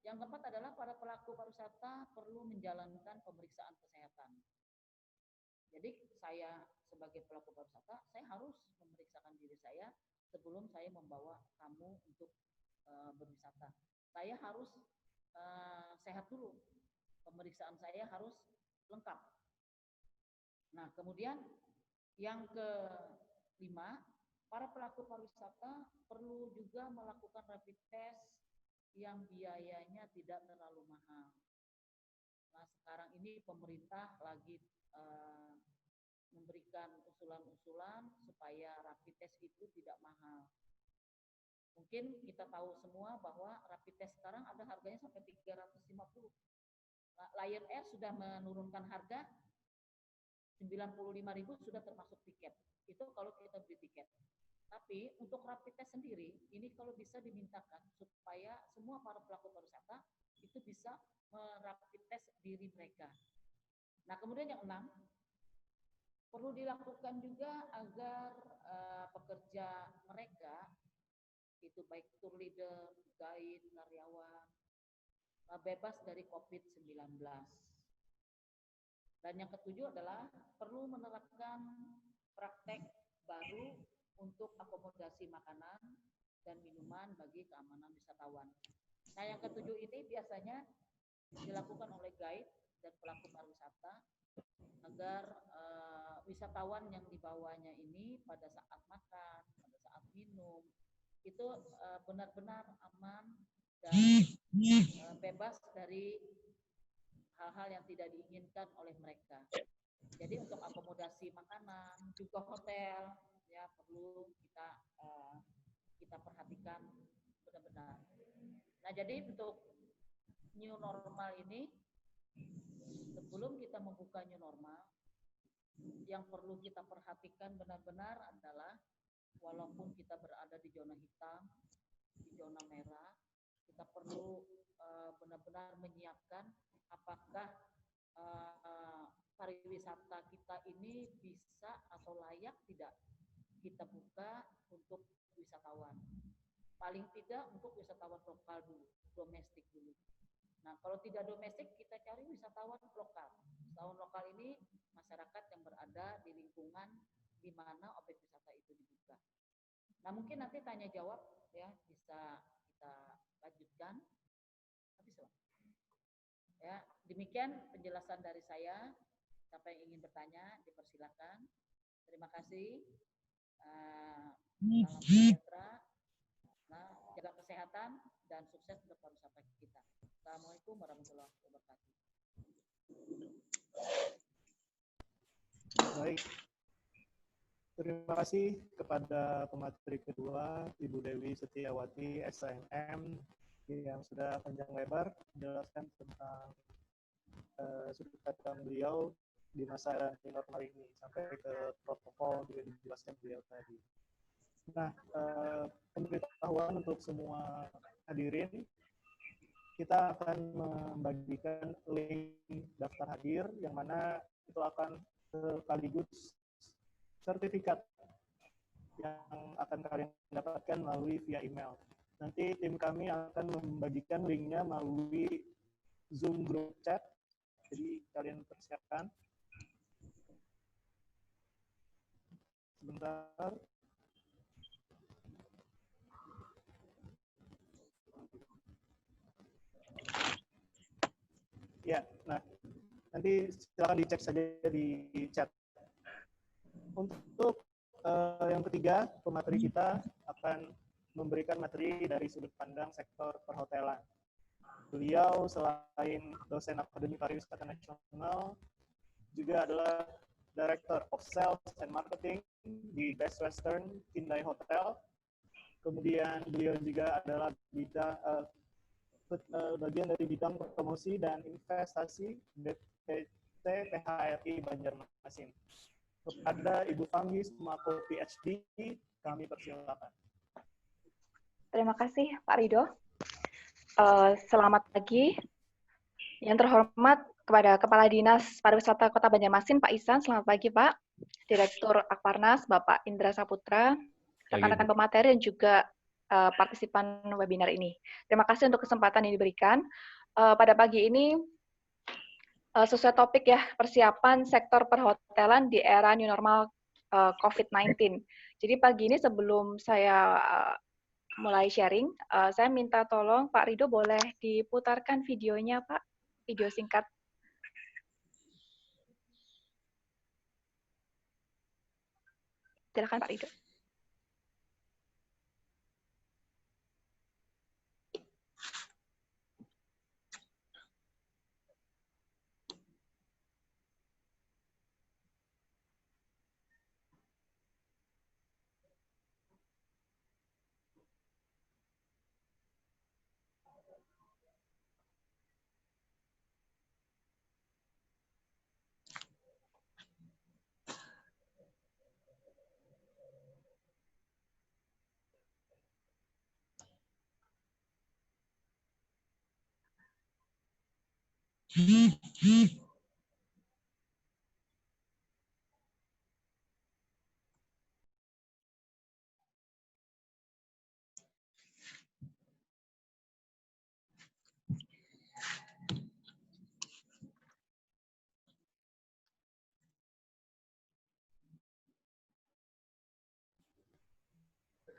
yang keempat adalah para pelaku pariwisata perlu menjalankan pemeriksaan kesehatan. Jadi saya sebagai pelaku pariwisata, saya harus memeriksakan diri saya sebelum saya membawa tamu untuk berwisata. Saya harus sehat dulu. Pemeriksaan saya harus lengkap. Nah, kemudian yang kelima, para pelaku pariwisata perlu juga melakukan rapid test yang biayanya tidak terlalu mahal. Nah, sekarang ini pemerintah lagi memberikan usulan-usulan supaya rapid test itu tidak mahal. Mungkin kita tahu semua bahwa rapid test sekarang ada harganya sampai 350. Lion Air sudah menurunkan harga 95.000 sudah termasuk tiket. Itu kalau kita beli tiket. Tapi untuk rapid test sendiri, ini kalau bisa dimintakan supaya semua para pelaku pariwisata itu bisa merapid test diri mereka. Nah, kemudian yang 6, perlu dilakukan juga agar pekerja mereka, itu baik tour leader, guide, karyawan, bebas dari COVID-19. Dan yang ketujuh adalah perlu menerapkan praktek baru untuk akomodasi makanan dan minuman bagi keamanan wisatawan. Nah, yang ketujuh ini biasanya dilakukan oleh guide dan pelaku pariwisata agar wisatawan yang dibawanya ini pada saat makan, pada saat minum, itu benar-benar aman dan bebas dari hal-hal yang tidak diinginkan oleh mereka. Jadi untuk akomodasi makanan, juga hotel, ya perlu kita perhatikan benar-benar. Nah, jadi untuk new normal ini, sebelum kita membuka new normal, yang perlu kita perhatikan benar-benar adalah walaupun kita berada di zona hitam, di zona merah, kita perlu benar-benar menyiapkan apakah pariwisata kita ini bisa atau layak tidak kita buka untuk wisatawan. Paling tidak untuk wisatawan lokal dulu, domestik dulu. Nah, kalau tidak domestik, kita cari wisatawan lokal. Wisatawan lokal ini masyarakat yang berada di lingkungan di mana objek wisata itu dibuka. Nah, mungkin nanti tanya jawab ya bisa kita lanjutkan. Habis, ya, demikian penjelasan dari saya. Siapa yang ingin bertanya, dipersilakan. Terima kasih. Salam sejahtera. Nah, jaga kesehatan dan sukses untuk pariwisata kita. Assalamualaikum warahmatullahi wabarakatuh. Baik. Terima kasih kepada pemateri kedua, Ibu Dewi Setiawati, SNM, yang sudah panjang lebar menjelaskan tentang sudut pandang beliau di masa new normal ini, sampai ke protokol juga dijelaskan beliau tadi. Nah, pemberitahuan untuk semua hadirin, kita akan membagikan link daftar hadir, yang mana itu akan sekaligus sertifikat yang akan kalian dapatkan melalui via email. Nanti tim kami akan membagikan linknya melalui Zoom group chat. Jadi kalian persiapkan. Sebentar. Ya, nah nanti silakan dicek saja di chat. Untuk yang ketiga, pemateri kita akan memberikan materi dari sudut pandang sektor perhotelan. Beliau selain dosen Akademi Pariwisata Nasional, juga adalah Director of Sales and Marketing di Best Western Kindai Hotel. Kemudian beliau juga adalah bagian dari bidang promosi dan investasi BPT PHRI Banjarmasin. Kepada Ibu Fanggi Sumako PhD, kami persilakan. Terima kasih Pak Rido. Selamat pagi. Yang terhormat kepada Kepala Dinas Pariwisata Kota Banjarmasin, Pak Isan. Selamat pagi Pak. Direktur Akparnas, Bapak Indra Saputra, rekan-rekan pemateri dan juga partisipan webinar ini. Terima kasih untuk kesempatan yang diberikan. Pada pagi ini, sesuai topik ya, persiapan sektor perhotelan di era new normal COVID-19. Jadi pagi ini sebelum saya mulai sharing, saya minta tolong Pak Rido boleh diputarkan videonya Pak, video singkat. Silakan Pak Rido.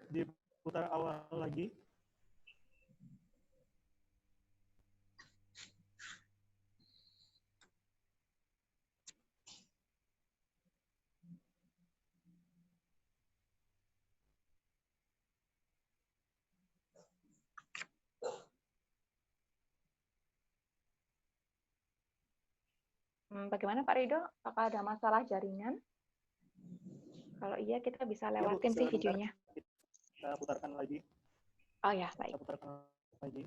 Diputar awal lagi. Bagaimana Pak Rido? Apakah ada masalah jaringan? Kalau iya, kita bisa Ya, Bu, lewatin sih sebentar. videonya. Kita putarkan lagi. Oh ya, baik. Kita putarkan lagi.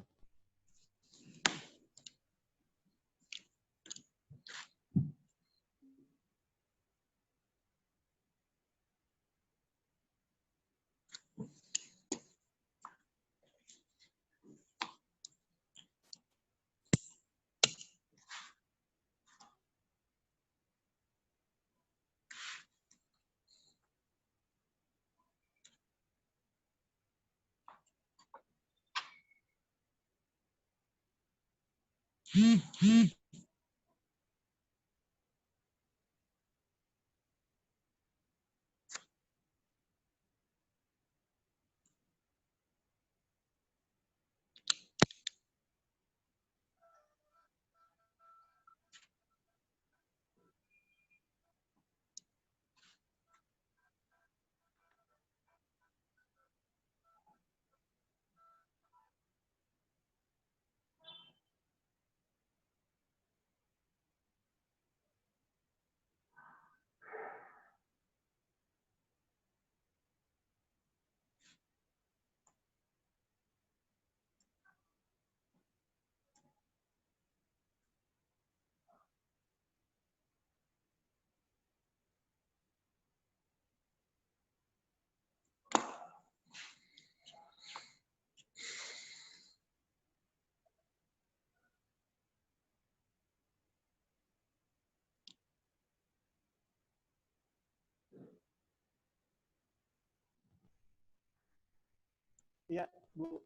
Ya, Bu,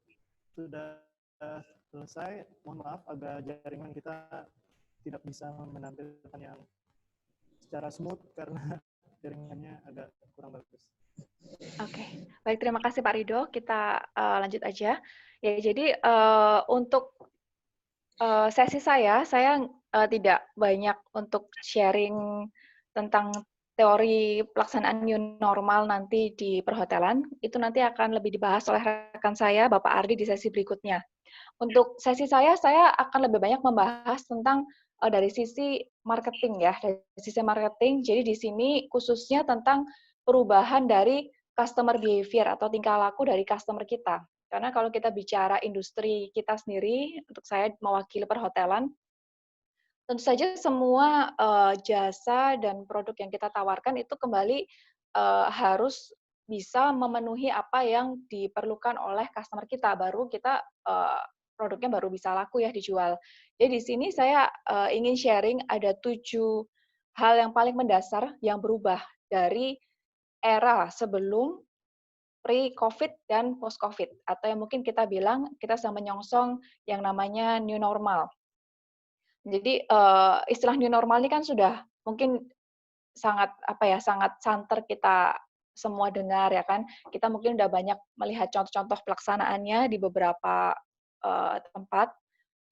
sudah selesai. Mohon maaf, agak jaringan kita tidak bisa menampilkan yang secara smooth karena jaringannya agak kurang bagus. Oke, baik, terima kasih Pak Rido. Kita lanjut aja. Ya, jadi untuk sesi saya tidak banyak untuk sharing tentang teori pelaksanaan new normal nanti di perhotelan. Itu nanti akan lebih dibahas oleh rekan saya, Bapak Ardi, di sesi berikutnya. Untuk sesi saya akan lebih banyak membahas tentang dari sisi marketing ya, dari sisi marketing. Jadi di sini khususnya tentang perubahan dari customer behavior atau tingkah laku dari customer kita. Karena kalau kita bicara industri kita sendiri, untuk saya mewakili perhotelan, tentu saja semua jasa dan produk yang kita tawarkan itu kembali harus bisa memenuhi apa yang diperlukan oleh customer kita, baru kita produknya baru bisa laku ya dijual. Jadi di sini saya ingin sharing ada 7 hal yang paling mendasar yang berubah dari era sebelum pre-COVID dan post-COVID, atau yang mungkin kita bilang kita sedang menyongsong yang namanya new normal. Jadi istilah new normal ini kan sudah mungkin sangat sangat santer kita semua dengar ya kan. Kita mungkin udah banyak melihat contoh-contoh pelaksanaannya di beberapa tempat,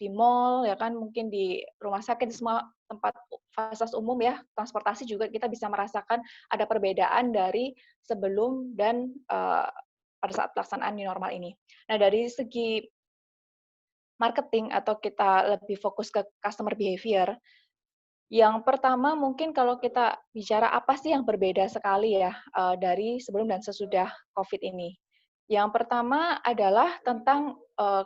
di mall ya kan, mungkin di rumah sakit, di semua tempat fasilitas umum ya, transportasi juga kita bisa merasakan ada perbedaan dari sebelum dan pada saat pelaksanaan new normal ini. Nah, dari segi marketing atau kita lebih fokus ke customer behavior, yang pertama mungkin kalau kita bicara apa sih yang berbeda sekali ya dari sebelum dan sesudah COVID ini. Yang pertama adalah tentang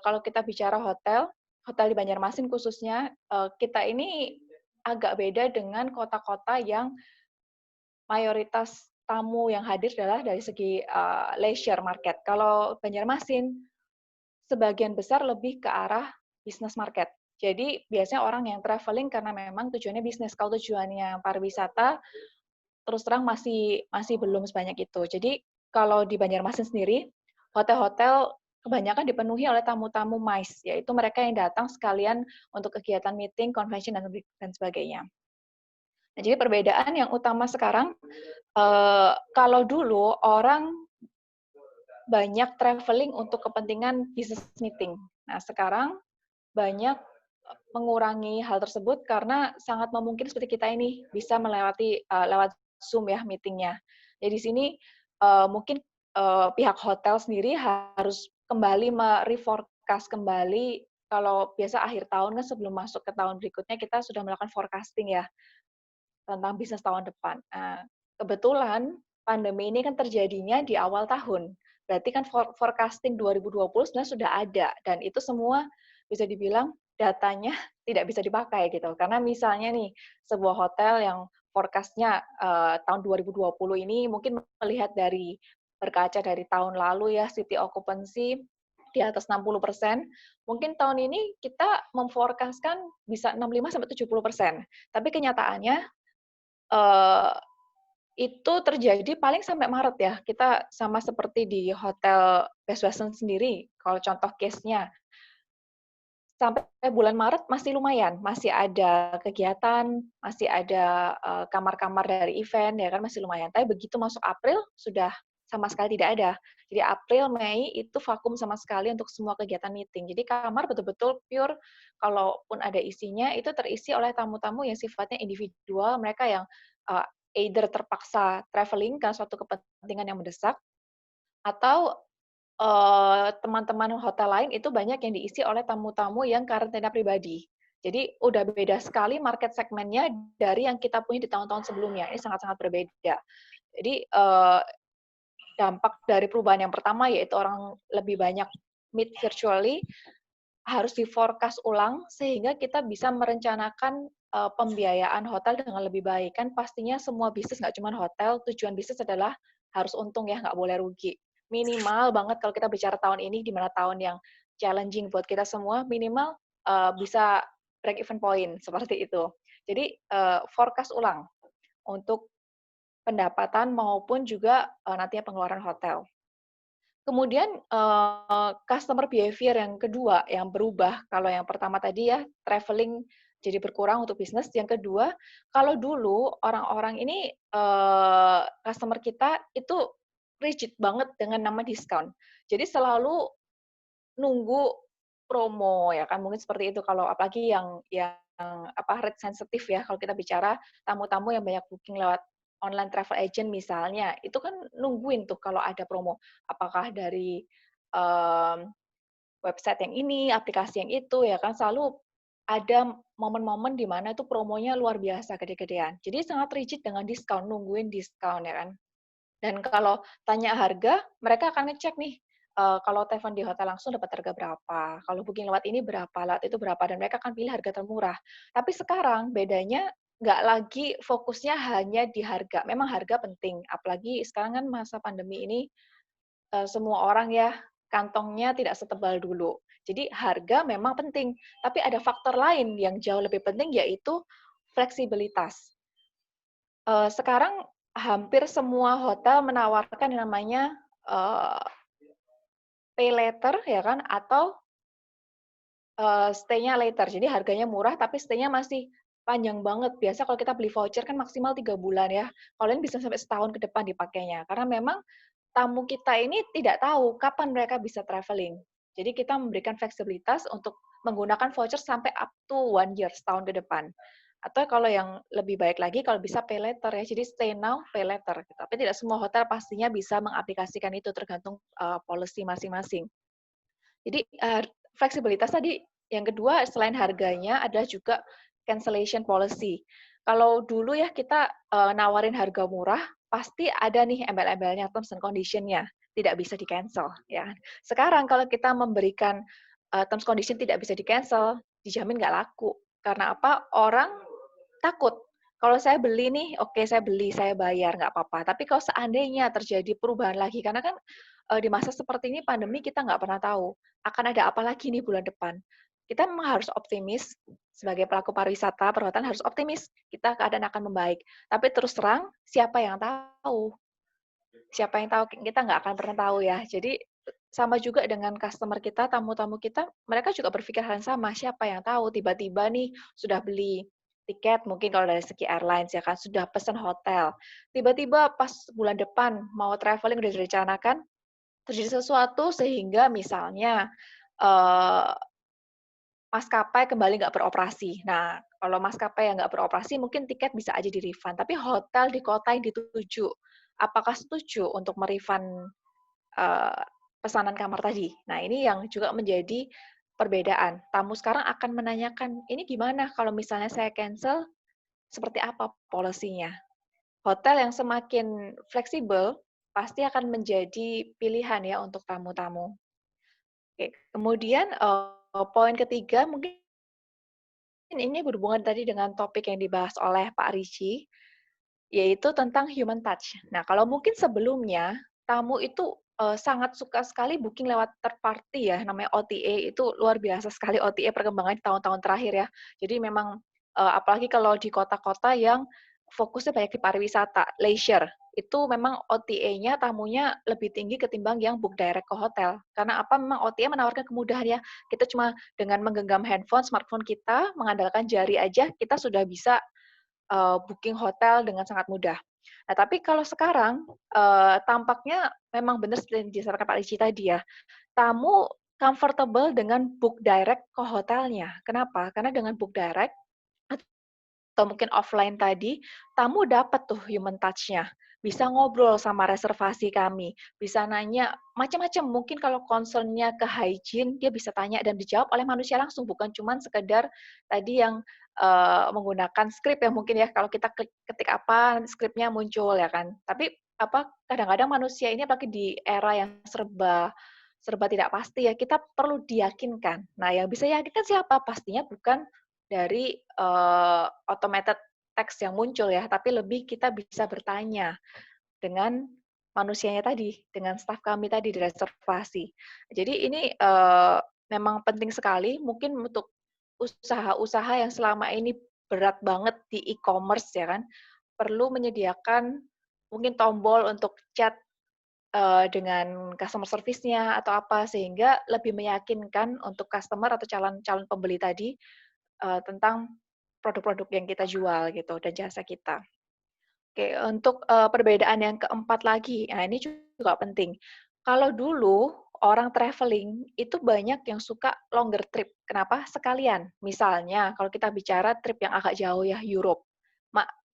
kalau kita bicara hotel di Banjarmasin khususnya, kita ini agak beda dengan kota-kota yang mayoritas tamu yang hadir adalah dari segi leisure market. Kalau Banjarmasin sebagian besar lebih ke arah business market. Jadi biasanya orang yang traveling karena memang tujuannya bisnis. Kalau tujuannya pariwisata, terus terang masih belum sebanyak itu. Jadi kalau di Banjarmasin sendiri, hotel-hotel kebanyakan dipenuhi oleh tamu-tamu MICE, yaitu mereka yang datang sekalian untuk kegiatan meeting, convention, dan sebagainya. Nah, jadi perbedaan yang utama sekarang, kalau dulu orang banyak traveling untuk kepentingan business meeting. Nah, sekarang banyak mengurangi hal tersebut karena sangat memungkinkan seperti kita ini bisa melewati lewat Zoom ya meetingnya. Jadi di sini mungkin pihak hotel sendiri harus kembali mereforecast kembali. Kalau biasa akhir tahun kan sebelum masuk ke tahun berikutnya kita sudah melakukan forecasting ya tentang bisnis tahun depan. Nah, kebetulan pandemi ini kan terjadinya di awal tahun. Berarti kan forecasting 2020 sebenarnya sudah ada dan itu semua bisa dibilang datanya tidak bisa dipakai gitu. Karena misalnya nih sebuah hotel yang forecast-nya tahun 2020 ini mungkin melihat dari berkaca dari tahun lalu ya city occupancy di atas 60%, mungkin tahun ini kita memforecastkan bisa 65-70%. Tapi kenyataannya itu terjadi paling sampai Maret ya. Kita sama seperti di hotel Best Western sendiri, kalau contoh case-nya. Sampai bulan Maret masih lumayan, masih ada kegiatan, masih ada kamar-kamar dari event, ya kan masih lumayan. Tapi begitu masuk April, sudah sama sekali tidak ada. Jadi April, Mei itu vakum sama sekali untuk semua kegiatan meeting. Jadi kamar betul-betul pure, kalaupun ada isinya, itu terisi oleh tamu-tamu yang sifatnya individual, mereka yang either terpaksa traveling karena suatu kepentingan yang mendesak, atau teman-teman hotel lain itu banyak yang diisi oleh tamu-tamu yang karantina pribadi. Jadi udah beda sekali market segmennya dari yang kita punya di tahun-tahun sebelumnya. Ini sangat-sangat berbeda. Jadi dampak dari perubahan yang pertama yaitu orang lebih banyak meet virtually harus di-forecast ulang sehingga kita bisa merencanakan pembiayaan hotel dengan lebih baik. Kan pastinya semua bisnis nggak cuma hotel, tujuan bisnis adalah harus untung ya, nggak boleh rugi. Minimal banget kalau kita bicara tahun ini, di mana tahun yang challenging buat kita semua, minimal bisa break even point, seperti itu. Jadi forecast ulang untuk pendapatan maupun juga nantinya pengeluaran hotel. Kemudian customer behavior yang kedua yang berubah. Kalau yang pertama tadi ya traveling jadi berkurang untuk bisnis. Yang kedua, kalau dulu orang-orang ini customer kita itu rigid banget dengan nama diskon. Jadi selalu nunggu promo ya kan mungkin seperti itu kalau apalagi yang rate sensitif ya kalau kita bicara tamu-tamu yang banyak booking lewat online travel agent misalnya itu kan nungguin tuh kalau ada promo apakah dari website yang ini aplikasi yang itu ya kan selalu ada momen-momen di mana itu promonya luar biasa gede-gedean jadi sangat rigid dengan diskon nungguin diskon ya kan dan kalau tanya harga, mereka akan ngecek nih, kalau telepon di hotel langsung dapat harga berapa, kalau booking lewat ini berapa, lewat itu berapa, dan mereka akan pilih harga termurah. Tapi sekarang bedanya nggak lagi fokusnya hanya di harga. Memang harga penting, apalagi sekarang kan masa pandemi ini semua orang ya kantongnya tidak setebal dulu. Jadi harga memang penting, tapi ada faktor lain yang jauh lebih penting yaitu fleksibilitas. Sekarang hampir semua hotel menawarkan yang namanya eee, pay later ya kan atau stay-nya later. Jadi harganya murah tapi stay-nya masih panjang banget. Biasa kalau kita beli voucher kan maksimal 3 bulan ya. Kalau ini bisa sampai setahun ke depan dipakainya. Karena memang tamu kita ini tidak tahu kapan mereka bisa traveling. Jadi kita memberikan fleksibilitas untuk menggunakan voucher sampai up to 1 year, setahun ke depan. Atau kalau yang lebih baik lagi, kalau bisa pay later ya. Jadi stay now, pay later. Tapi tidak semua hotel pastinya bisa mengaplikasikan itu, tergantung policy masing-masing. Jadi fleksibilitas tadi yang kedua selain harganya adalah juga cancellation policy. Kalau dulu ya kita nawarin harga murah, pasti ada nih embel-embelnya terms and condition-nya, tidak bisa di-cancel ya. Sekarang kalau kita memberikan terms condition tidak bisa di-cancel, dijamin nggak laku. Karena apa? Orang takut. Kalau saya beli nih, oke saya beli, saya bayar, nggak apa-apa. Tapi kalau seandainya terjadi perubahan lagi, karena kan di masa seperti ini pandemi kita nggak pernah tahu akan ada apa lagi nih bulan depan. Kita memang harus optimis sebagai pelaku pariwisata, perhotelan harus optimis kita keadaan akan membaik. Tapi terus terang, siapa yang tahu? Siapa yang tahu? Kita nggak akan pernah tahu ya. Jadi sama juga dengan customer kita, tamu-tamu kita, mereka juga berpikir hal yang sama. Siapa yang tahu? Tiba-tiba nih sudah beli tiket, mungkin kalau dari segi airlines ya kan, sudah pesan hotel. Tiba-tiba pas bulan depan mau traveling udah direncanakan, terjadi sesuatu sehingga misalnya maskapai kembali nggak beroperasi. Nah, kalau maskapai yang nggak beroperasi mungkin tiket bisa aja di-refund, tapi hotel di kota yang dituju, apakah setuju untuk me-refund pesanan kamar tadi? Nah, ini yang juga menjadi perbedaan. Tamu sekarang akan menanyakan, "Ini gimana kalau misalnya saya cancel, seperti apa policy-nya?" Hotel yang semakin fleksibel pasti akan menjadi pilihan ya untuk tamu-tamu. Oke, kemudian, poin ketiga mungkin ini berhubungan tadi dengan topik yang dibahas oleh Pak Ricci, yaitu tentang human touch. Nah, kalau mungkin sebelumnya, tamu itu, sangat suka sekali booking lewat third party ya, namanya OTA, itu luar biasa sekali OTA perkembangan tahun-tahun terakhir ya. Jadi memang, apalagi kalau di kota-kota yang fokusnya banyak di pariwisata, leisure, itu memang OTA-nya, tamunya lebih tinggi ketimbang yang book direct ke hotel. Karena apa, memang OTA menawarkan kemudahan ya, kita cuma dengan menggenggam handphone, smartphone kita, mengandalkan jari aja, kita sudah bisa booking hotel dengan sangat mudah. Nah, tapi kalau sekarang, tampaknya memang benar seperti yang disampaikan Pak Ricci tadi ya, tamu comfortable dengan book direct ke hotelnya. Kenapa? Karena dengan book direct atau mungkin offline tadi, tamu dapat tuh human touch-nya. Bisa ngobrol sama reservasi kami, bisa nanya macam-macam. Mungkin kalau concern-nya ke hygiene, dia bisa tanya dan dijawab oleh manusia langsung, bukan cuma sekedar tadi yang menggunakan skrip ya mungkin ya, kalau kita ketik apa, skripnya muncul ya kan. Tapi apa kadang-kadang manusia ini apalagi di era yang serba serba tidak pasti ya, kita perlu diyakinkan. Nah, yang bisa yakinkan siapa? Pastinya bukan dari automated text yang muncul ya, tapi lebih kita bisa bertanya dengan manusianya tadi, dengan staf kami tadi di reservasi. Jadi ini memang penting sekali mungkin untuk usaha-usaha yang selama ini berat banget di e-commerce ya kan, perlu menyediakan mungkin tombol untuk chat dengan customer service-nya atau apa, sehingga lebih meyakinkan untuk customer atau calon pembeli tadi, tentang produk-produk yang kita jual gitu dan jasa kita. Oke, untuk, perbedaan yang keempat lagi, nah ini juga penting. Kalau dulu orang traveling itu banyak yang suka longer trip. Kenapa? Sekalian. Misalnya kalau kita bicara trip yang agak jauh ya, Europe.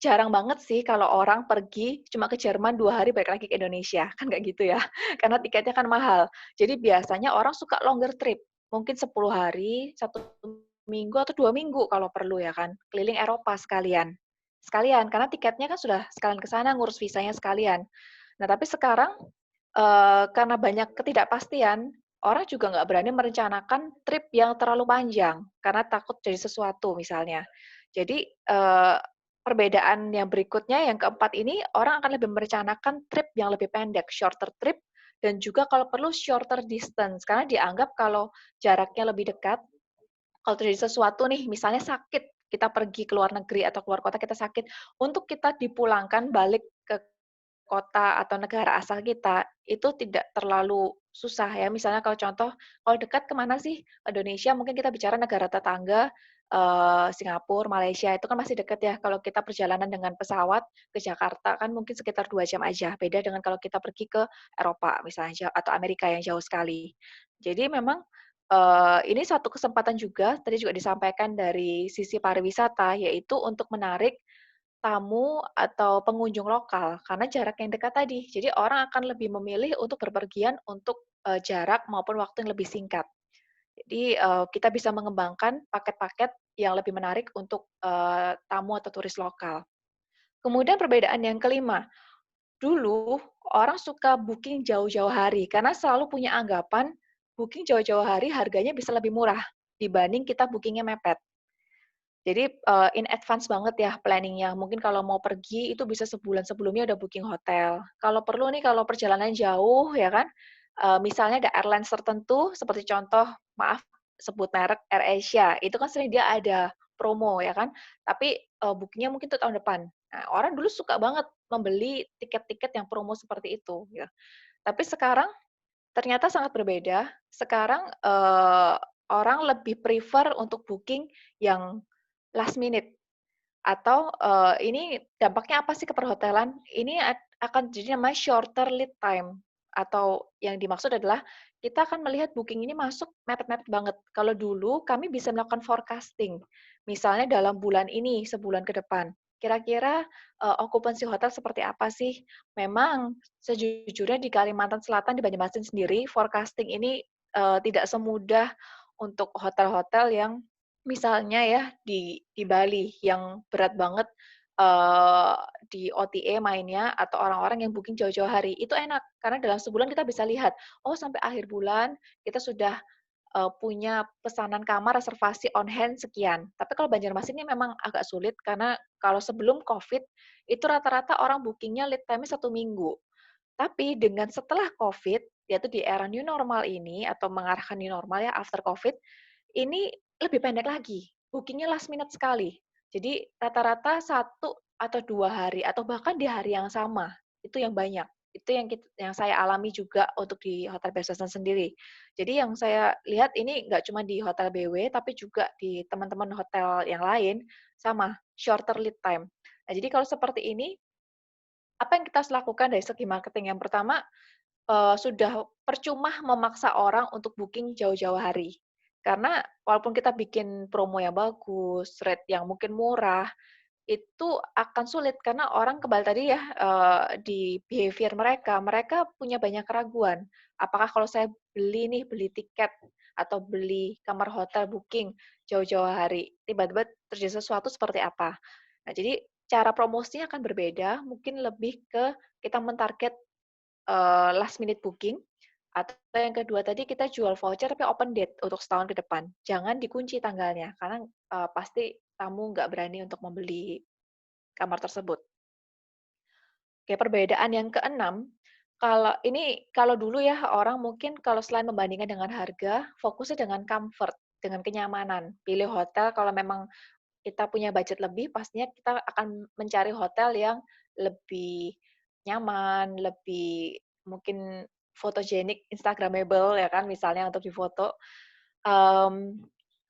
Jarang banget sih kalau orang pergi cuma ke Jerman 2 hari balik lagi ke Indonesia, kan nggak gitu ya, karena tiketnya kan mahal. Jadi biasanya orang suka longer trip, mungkin 10 hari, 1 minggu atau 2 minggu kalau perlu ya kan, keliling Eropa sekalian. Sekalian, karena tiketnya kan sudah sekalian ke sana, ngurus visanya sekalian. Nah, tapi sekarang, karena banyak ketidakpastian, orang juga nggak berani merencanakan trip yang terlalu panjang, karena takut jadi sesuatu misalnya. Jadi, perbedaan yang berikutnya, yang keempat ini, orang akan lebih merencanakan trip yang lebih pendek, shorter trip, dan juga kalau perlu shorter distance, karena dianggap kalau jaraknya lebih dekat, kalau terjadi sesuatu nih, misalnya sakit, kita pergi ke luar negeri atau keluar kota kita sakit, untuk kita dipulangkan balik ke kota atau negara asal kita, itu tidak terlalu susah ya. Misalnya kalau contoh, kalau dekat kemana sih? Indonesia, mungkin kita bicara negara tetangga, Singapura, Malaysia, itu kan masih dekat ya. Kalau kita perjalanan dengan pesawat ke Jakarta, kan mungkin sekitar 2 jam aja. Beda dengan kalau kita pergi ke Eropa misalnya, atau Amerika yang jauh sekali. Jadi memang ini satu kesempatan juga, tadi juga disampaikan dari sisi pariwisata, yaitu untuk menarik tamu atau pengunjung lokal, karena jarak yang dekat tadi. Jadi orang akan lebih memilih untuk berpergian untuk, jarak maupun waktu yang lebih singkat. Jadi, kita bisa mengembangkan paket-paket yang lebih menarik untuk, tamu atau turis lokal. Kemudian perbedaan yang kelima, dulu orang suka booking jauh-jauh hari, karena selalu punya anggapan booking jauh-jauh hari harganya bisa lebih murah dibanding kita bookingnya mepet. Jadi, in advance banget ya planning-nya. Mungkin kalau mau pergi itu bisa sebulan sebelumnya udah booking hotel. Kalau perlu nih, kalau perjalanan jauh ya kan, misalnya ada airlines tertentu seperti contoh, maaf sebut merek, AirAsia, itu kan sering dia ada promo ya kan, tapi, booking-nya mungkin tuh tahun depan. Nah, orang dulu suka banget membeli tiket-tiket yang promo seperti itu, ya. Tapi sekarang ternyata sangat berbeda. Sekarang, orang lebih prefer untuk booking yang last minute atau, ini dampaknya apa sih ke perhotelan? Ini akan jadi namanya shorter lead time atau yang dimaksud adalah kita akan melihat booking ini masuk mepet-mepet banget. Kalau dulu kami bisa melakukan forecasting, misalnya dalam bulan ini, sebulan ke depan, kira-kira, okupansi hotel seperti apa sih? Memang sejujurnya di Kalimantan Selatan, di Banjarmasin sendiri, forecasting ini, tidak semudah untuk hotel-hotel yang misalnya ya di Bali yang berat banget, eee, di OTA mainnya atau orang-orang yang booking jauh-jauh hari, itu enak karena dalam sebulan kita bisa lihat, oh sampai akhir bulan kita sudah, punya pesanan kamar reservasi on hand sekian. Tapi kalau Banjarmasin ini memang agak sulit karena kalau sebelum Covid, itu rata-rata orang booking-nya lead time-nya 1 minggu. Tapi dengan setelah Covid, yaitu di era new normal ini atau mengarahkan new normal ya after Covid, ini lebih pendek lagi, booking-nya last minute sekali. Jadi rata-rata 1 atau 2 hari atau bahkan di hari yang sama, itu yang banyak. Itu yang saya alami juga untuk di hotel Best Western sendiri. Jadi yang saya lihat ini nggak cuma di hotel BW, tapi juga di teman-teman hotel yang lain, sama, shorter lead time. Nah, jadi kalau seperti ini, apa yang kita harus lakukan dari segi marketing? Yang pertama, sudah percuma memaksa orang untuk booking jauh-jauh hari. Karena walaupun kita bikin promo yang bagus, rate yang mungkin murah, itu akan sulit karena orang kembali tadi ya, di behavior mereka, mereka punya banyak keraguan. Apakah kalau saya beli tiket atau beli kamar hotel booking jauh-jauh hari, tiba-tiba terjadi sesuatu seperti apa? Nah, jadi cara promosinya akan berbeda, mungkin lebih ke kita mentarget last minute booking, atau yang kedua tadi kita jual voucher tapi open date untuk setahun ke depan. Jangan dikunci tanggalnya, karena, pasti tamu nggak berani untuk membeli kamar tersebut. Oke, perbedaan yang keenam, kalau dulu ya orang mungkin kalau selain membandingkan dengan harga, fokusnya dengan comfort, dengan kenyamanan. Pilih hotel kalau memang kita punya budget lebih, pastinya kita akan mencari hotel yang lebih nyaman, lebih mungkin photogenic, instagramable ya kan, misalnya untuk difoto.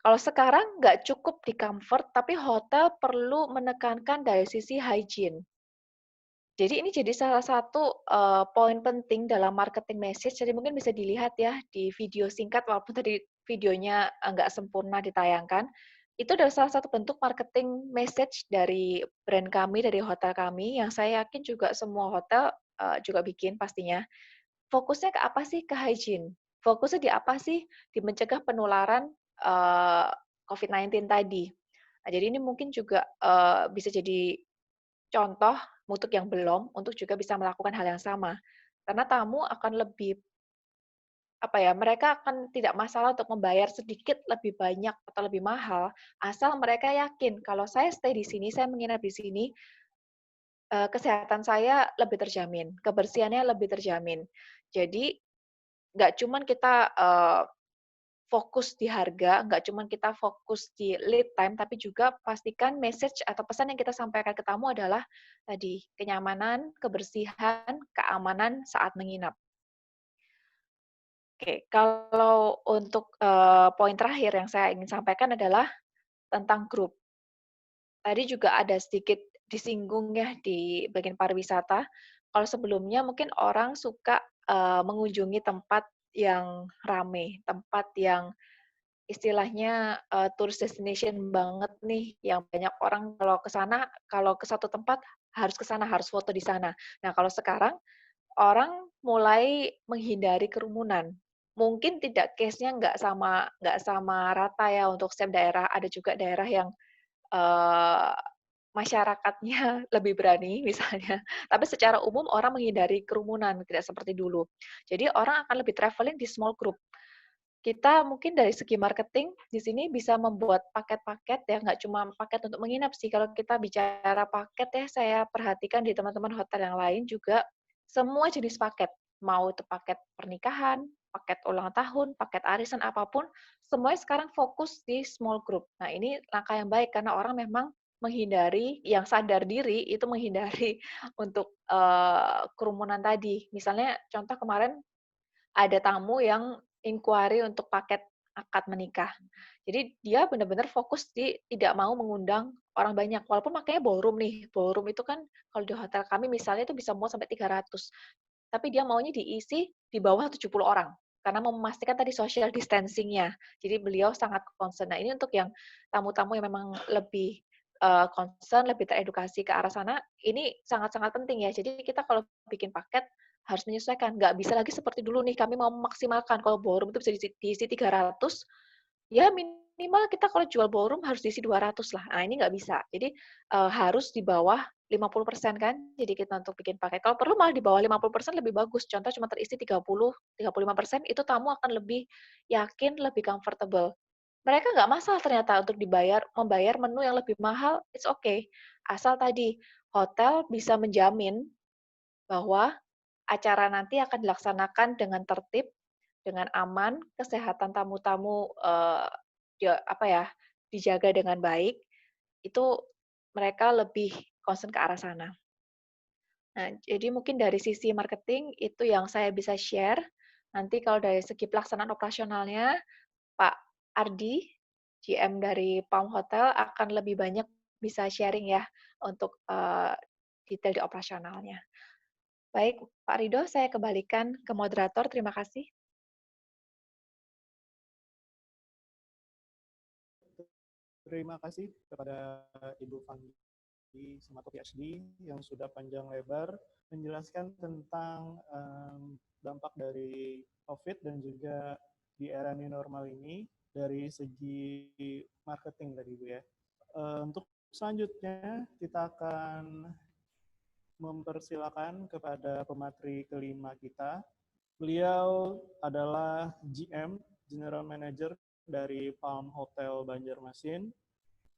Kalau sekarang nggak cukup di comfort, tapi hotel perlu menekankan dari sisi hygiene. Jadi ini jadi salah satu, poin penting dalam marketing message, jadi mungkin bisa dilihat ya di video singkat walaupun tadi videonya, nggak sempurna ditayangkan. Itu adalah salah satu bentuk marketing message dari brand kami, dari hotel kami, yang saya yakin juga semua hotel, juga bikin pastinya. Fokusnya ke apa sih? Ke hygiene. Fokusnya di apa sih? Di mencegah penularan, COVID-19 tadi. Nah, jadi ini mungkin juga, bisa jadi contoh untuk yang belum, untuk juga bisa melakukan hal yang sama. Karena tamu akan lebih, apa ya, mereka akan tidak masalah untuk membayar sedikit lebih banyak atau lebih mahal, asal mereka yakin kalau saya stay di sini, saya menginap di sini, kesehatan saya lebih terjamin, kebersihannya lebih terjamin. Jadi nggak cuman kita, fokus di harga, nggak cuman kita fokus di lead time, tapi juga pastikan message atau pesan yang kita sampaikan ke tamu adalah tadi, kenyamanan, kebersihan, keamanan saat menginap. Oke, kalau untuk, poin terakhir yang saya ingin sampaikan adalah tentang grup. Tadi juga ada sedikit disinggung ya di bagian pariwisata, kalau sebelumnya mungkin orang suka, mengunjungi tempat yang rame, tempat yang istilahnya, tourist destination banget nih, yang banyak orang kalau ke sana, kalau ke satu tempat harus ke sana, harus foto di sana. Nah, kalau sekarang orang mulai menghindari kerumunan. Mungkin tidak case-nya nggak sama rata ya untuk setiap daerah, ada juga daerah yang, eee, masyarakatnya lebih berani misalnya, tapi secara umum orang menghindari kerumunan, tidak seperti dulu. Jadi orang akan lebih traveling di small group. Kita mungkin dari segi marketing di sini bisa membuat paket-paket ya, nggak cuma paket untuk menginap sih. Kalau kita bicara paket ya, saya perhatikan di teman-teman hotel yang lain juga semua jenis paket. Mau itu paket pernikahan, paket ulang tahun, paket arisan, apapun, semuanya sekarang fokus di small group. Nah, ini langkah yang baik karena orang memang menghindari, yang sadar diri itu menghindari untuk, kerumunan tadi. Misalnya contoh kemarin ada tamu yang inquiry untuk paket akad menikah. Jadi dia benar-benar fokus di tidak mau mengundang orang banyak. Walaupun makanya ballroom nih, ballroom itu kan kalau di hotel kami misalnya itu bisa muat sampai 300. Tapi dia maunya diisi di bawah 70 orang. Karena mau memastikan tadi social distancing-nya. Jadi beliau sangat concern. Nah, ini untuk yang tamu-tamu yang memang lebih concern, lebih teredukasi ke arah sana, ini sangat-sangat penting ya. Jadi kita kalau bikin paket harus menyesuaikan. Nggak bisa lagi seperti dulu nih, kami mau memaksimalkan kalau ballroom itu bisa diisi 300, ya minimal kita kalau jual ballroom harus diisi 200 lah. Nah, ini nggak bisa. Jadi, harus di bawah 50% kan, jadi kita untuk bikin paket. Kalau perlu malah di bawah 50% lebih bagus. Contoh cuma terisi 30-35%, itu tamu akan lebih yakin, lebih comfortable. Mereka nggak masalah ternyata untuk membayar menu yang lebih mahal, it's okay. Asal tadi, hotel bisa menjamin bahwa acara nanti akan dilaksanakan dengan tertib, dengan aman, kesehatan tamu-tamu, apa ya, dijaga dengan baik, itu mereka lebih concern ke arah sana. Nah, jadi mungkin dari sisi marketing itu yang saya bisa share. Nanti kalau dari segi pelaksanaan operasionalnya, Pak Ardi, GM dari Palm Hotel akan lebih banyak bisa sharing ya untuk, detail di operasionalnya. Baik, Pak Rido, saya kembalikan ke moderator. Terima kasih. Terima kasih kepada Ibu Fandi Sumato PhD yang sudah panjang lebar menjelaskan tentang dampak dari COVID dan juga di era new normal ini dari segi marketing tadi Bu ya. Untuk selanjutnya kita akan mempersilakan kepada pemateri kelima kita. Beliau adalah GM, General Manager dari Palm Hotel Banjarmasin,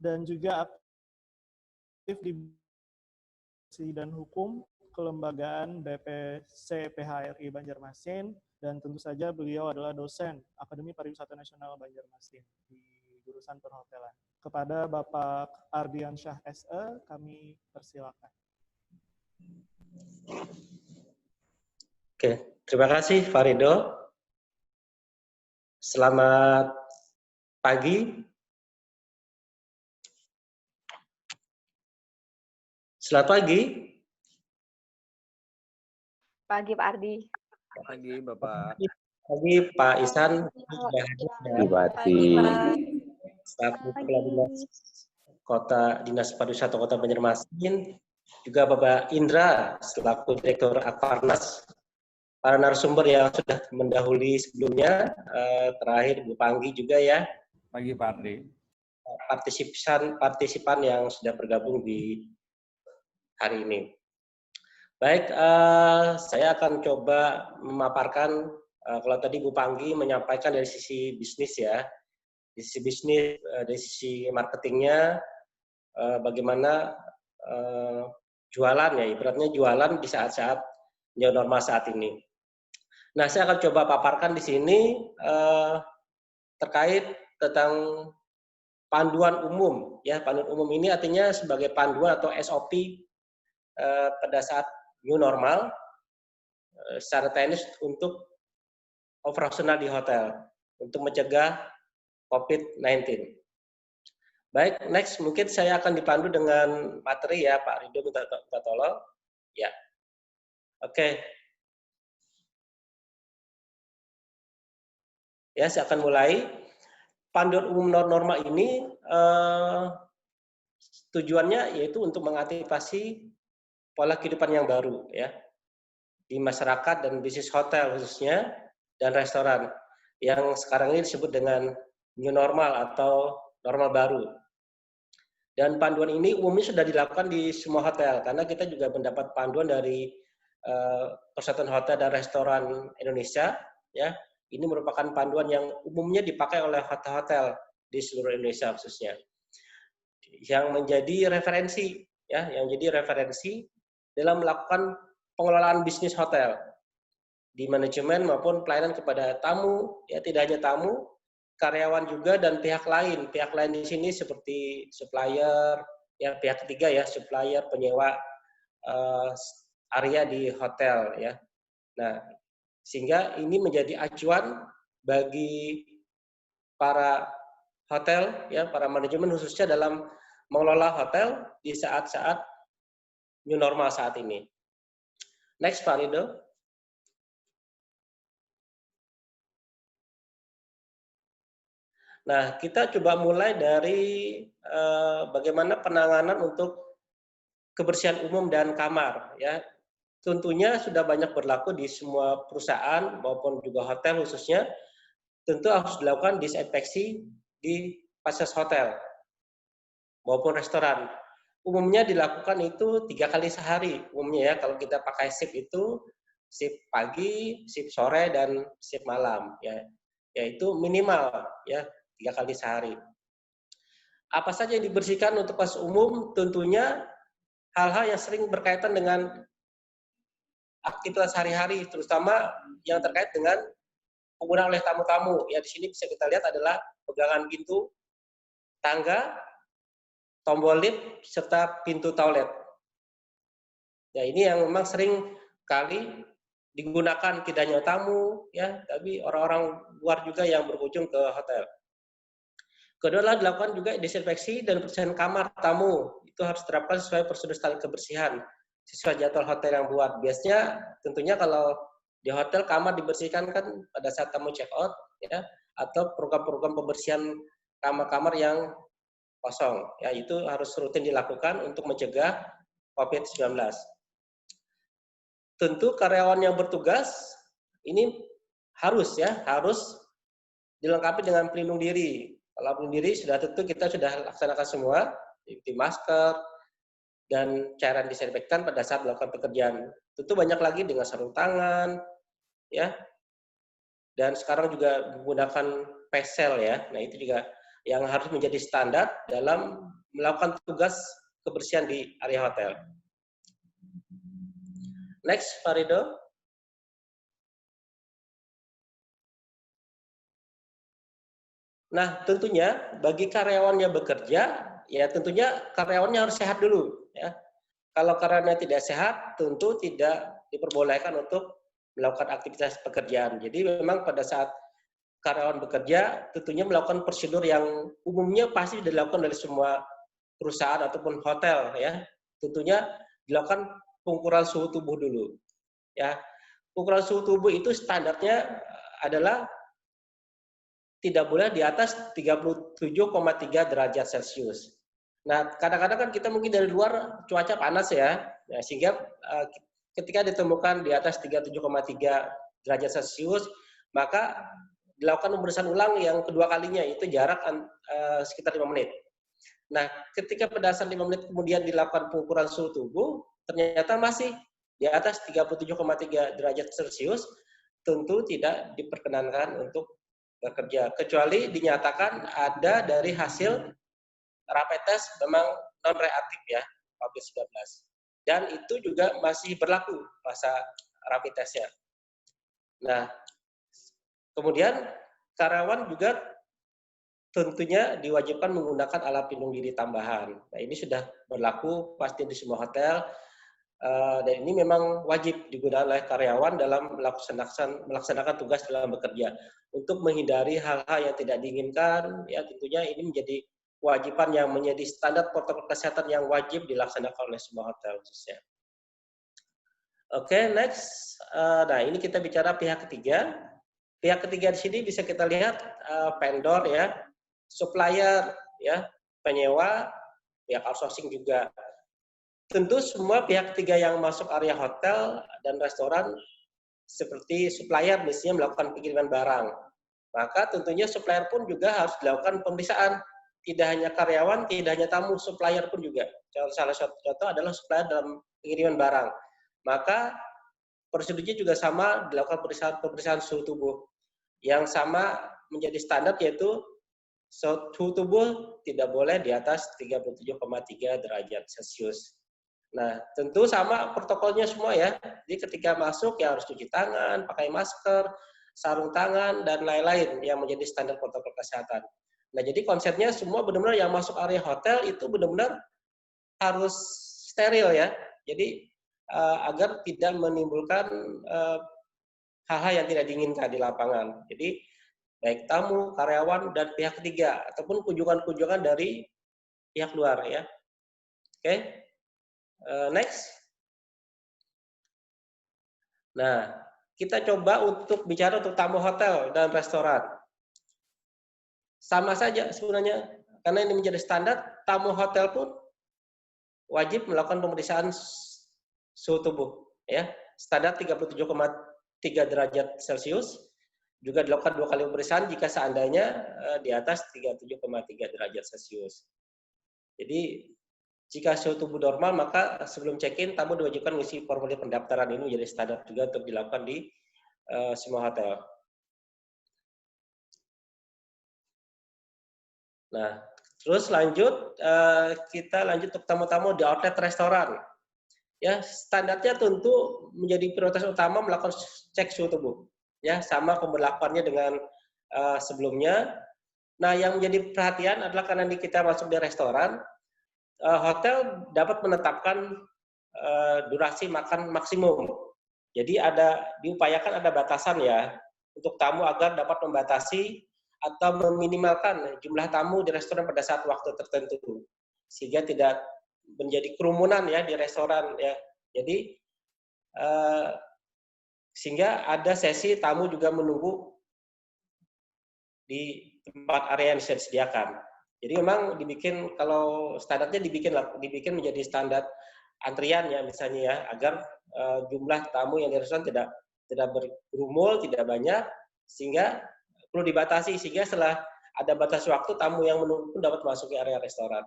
dan juga aktif di Bersih dan Hukum Kelembagaan BPC PHRI Banjarmasin, dan tentu saja beliau adalah dosen Akademi Pariwisata Nasional Banjarmasin di jurusan perhotelan. Kepada Bapak Ardiansyah SE, kami persilakan. Oke, terima kasih Farido. Selamat pagi. Selamat pagi. Pagi Pak Ardi. Pagi Bapak. Pagi Pak Ihsan. Bupati. Selaku Kepala Dinas Dinas Pariwisata Kota Banjarmasin, juga Bapak Indra selaku Direktur Aquarnas, para narasumber yang sudah mendahului sebelumnya, terakhir Bu Panggi juga ya, Pagi Pak Ardi. partisipan yang sudah bergabung di hari ini. Baik, saya akan coba memaparkan, kalau tadi Bu Panggi menyampaikan dari sisi bisnis ya, di sisi bisnis, dari sisi marketingnya, bagaimana jualan ya, ibaratnya jualan di saat-saat new normal saat ini. Nah, saya akan coba paparkan di sini terkait tentang panduan umum ya. Panduan umum ini artinya sebagai panduan atau SOP pada saat new normal secara teknis untuk operasional di hotel untuk mencegah COVID-19. Baik, next mungkin saya akan dipandu dengan materi ya, Pak Rido minta tolong. Ya, oke. Ya, saya akan mulai. Panduan umum norma ini tujuannya yaitu untuk mengantisipasi pola kehidupan yang baru ya di masyarakat dan bisnis hotel khususnya dan restoran yang sekarang ini disebut dengan new normal atau normal baru. Dan panduan ini umumnya sudah dilakukan di semua hotel karena kita juga mendapat panduan dari Persatuan Hotel dan Restoran Indonesia ya. Ini merupakan panduan yang umumnya dipakai oleh hotel-hotel di seluruh Indonesia khususnya. Yang menjadi referensi ya, yang jadi referensi dalam melakukan pengelolaan bisnis hotel di manajemen maupun pelayanan kepada tamu ya, tidak hanya tamu, karyawan juga dan pihak lain. Pihak lain di sini seperti supplier ya, pihak ketiga ya, supplier, penyewa area di hotel ya. Nah, sehingga ini menjadi acuan bagi para hotel ya, para manajemen khususnya dalam mengelola hotel di saat-saat new normal saat ini. Next, Pak Rido. Nah, kita coba mulai dari bagaimana penanganan untuk kebersihan umum dan kamar ya. Tentunya sudah banyak berlaku di semua perusahaan maupun juga hotel khususnya. Tentu harus dilakukan disinfeksi di fasilitas hotel maupun restoran. Umumnya dilakukan itu 3 kali sehari. Umumnya ya, kalau kita pakai shift itu shift pagi, shift sore, dan shift malam ya. Yaitu minimal ya 3 kali sehari. Apa saja yang dibersihkan untuk fasilitas umum? Tentunya hal-hal yang sering berkaitan dengan aktivitas sehari-hari, terutama yang terkait dengan penggunaan oleh tamu-tamu. Ya, di sini bisa kita lihat adalah pegangan pintu, tangga, tombol lift, serta pintu toilet. Ya, ini yang memang sering kali digunakan tidak hanya tamu, ya, tapi orang-orang luar juga yang berkunjung ke hotel. Kedua adalah dilakukan juga desinfeksi dan pembersihan kamar tamu. Itu harus diterapkan sesuai prosedur standar kebersihan sesuai jadwal hotel yang buat. Biasanya tentunya kalau di hotel kamar dibersihkan kan pada saat tamu check out ya, atau program-program pembersihan kamar-kamar yang kosong ya, itu harus rutin dilakukan untuk mencegah COVID-19. Tentu karyawan yang bertugas ini harus dilengkapi dengan pelindung diri. Kalau pelindung diri sudah tentu kita sudah laksanakan semua, seperti masker dan cairan disinfektan pada saat melakukan pekerjaan. Tentu banyak lagi dengan sarung tangan, ya. Dan sekarang juga menggunakan face shield ya. Nah, itu juga yang harus menjadi standar dalam melakukan tugas kebersihan di area hotel. Next, Farido. Nah, tentunya bagi karyawan yang bekerja, ya tentunya karyawannya harus sehat dulu. Ya. Kalau karyawannya tidak sehat, tentu tidak diperbolehkan untuk melakukan aktivitas pekerjaan. Jadi memang pada saat karyawan bekerja, tentunya melakukan prosedur yang umumnya pasti dilakukan oleh semua perusahaan ataupun hotel, ya. Tentunya dilakukan pengukuran suhu tubuh dulu, ya. Pengukuran suhu tubuh itu standarnya adalah tidak boleh di atas 37,3 derajat Celcius. Nah, kadang-kadang kan kita mungkin dari luar cuaca panas ya, nah, sehingga ketika ditemukan di atas 37,3 derajat Celcius, maka dilakukan pemeriksaan ulang yang kedua kalinya, itu jarak sekitar 5 menit. Nah, ketika pada saat 5 menit kemudian dilakukan pengukuran suhu tubuh, ternyata masih di atas 37,3 derajat Celcius, tentu tidak diperkenankan untuk bekerja, kecuali dinyatakan ada dari hasil rapid test memang non-reaktif ya, COVID-19. Dan itu juga masih berlaku masa rapid testnya. Nah, kemudian karyawan juga tentunya diwajibkan menggunakan alat pelindung diri tambahan. Nah, ini sudah berlaku pasti di semua hotel, dan ini memang wajib digunakan oleh karyawan dalam melaksanakan tugas dalam bekerja. Untuk menghindari hal-hal yang tidak diinginkan, ya tentunya ini menjadi kewajiban yang menjadi standar protokol kesehatan yang wajib dilaksanakan oleh semua hotel khususnya. Oke, next. Nah, ini kita bicara pihak ketiga. Pihak ketiga di sini bisa kita lihat vendor ya, supplier ya, penyewa, pihak outsourcing juga. Tentu semua pihak ketiga yang masuk area hotel dan restoran seperti supplier misalnya melakukan pengiriman barang. Maka tentunya supplier pun juga harus dilakukan pemeriksaan. Tidak hanya karyawan, tidak hanya tamu, supplier pun juga. Salah satu contoh adalah supplier dalam pengiriman barang. Maka prosedurnya juga sama, dilakukan pemeriksaan suhu tubuh. Yang sama menjadi standar yaitu suhu tubuh tidak boleh di atas 37,3 derajat Celcius. Nah, tentu sama protokolnya semua ya. Jadi ketika masuk ya harus cuci tangan, pakai masker, sarung tangan, dan lain-lain yang menjadi standar protokol kesehatan. Nah, jadi konsepnya semua benar-benar yang masuk area hotel itu benar-benar harus steril ya. Jadi agar tidak menimbulkan hal-hal yang tidak diinginkan di lapangan. Jadi baik tamu, karyawan, dan pihak ketiga ataupun kunjungan-kunjungan dari pihak luar ya. Oke. Next. Nah, kita coba untuk bicara untuk tamu hotel dan restoran. Sama saja sebenarnya, karena ini menjadi standar, tamu hotel pun wajib melakukan pemeriksaan suhu tubuh, ya, standar 37,3 derajat Celcius, juga dilakukan 2 kali pemeriksaan jika seandainya di atas 37,3 derajat Celcius. Jadi jika suhu tubuh normal, maka sebelum check-in, tamu diwajibkan mengisi formulir pendaftaran. Ini menjadi standar juga untuk dilakukan di semua hotel. Nah, terus lanjut, kita lanjut untuk tamu-tamu di outlet restoran. Ya, standarnya tentu menjadi prioritas utama melakukan cek suhu tubuh. Ya, sama pemberlakuannya dengan sebelumnya. Nah, yang menjadi perhatian adalah karena kita masuk di restoran, hotel dapat menetapkan durasi makan maksimum. Jadi diupayakan ada batasan ya untuk tamu agar dapat membatasi atau meminimalkan jumlah tamu di restoran pada saat waktu tertentu sehingga tidak menjadi kerumunan ya di restoran ya. Jadi sehingga ada sesi tamu juga menunggu di tempat area yang bisa disediakan. Jadi memang dibikin, kalau standarnya dibikin menjadi standar antrian ya misalnya ya, agar jumlah tamu yang di restoran tidak bergumul, tidak banyak, sehingga perlu dibatasi sehingga setelah ada batas waktu tamu yang menunggu pun dapat masuk ke area restoran.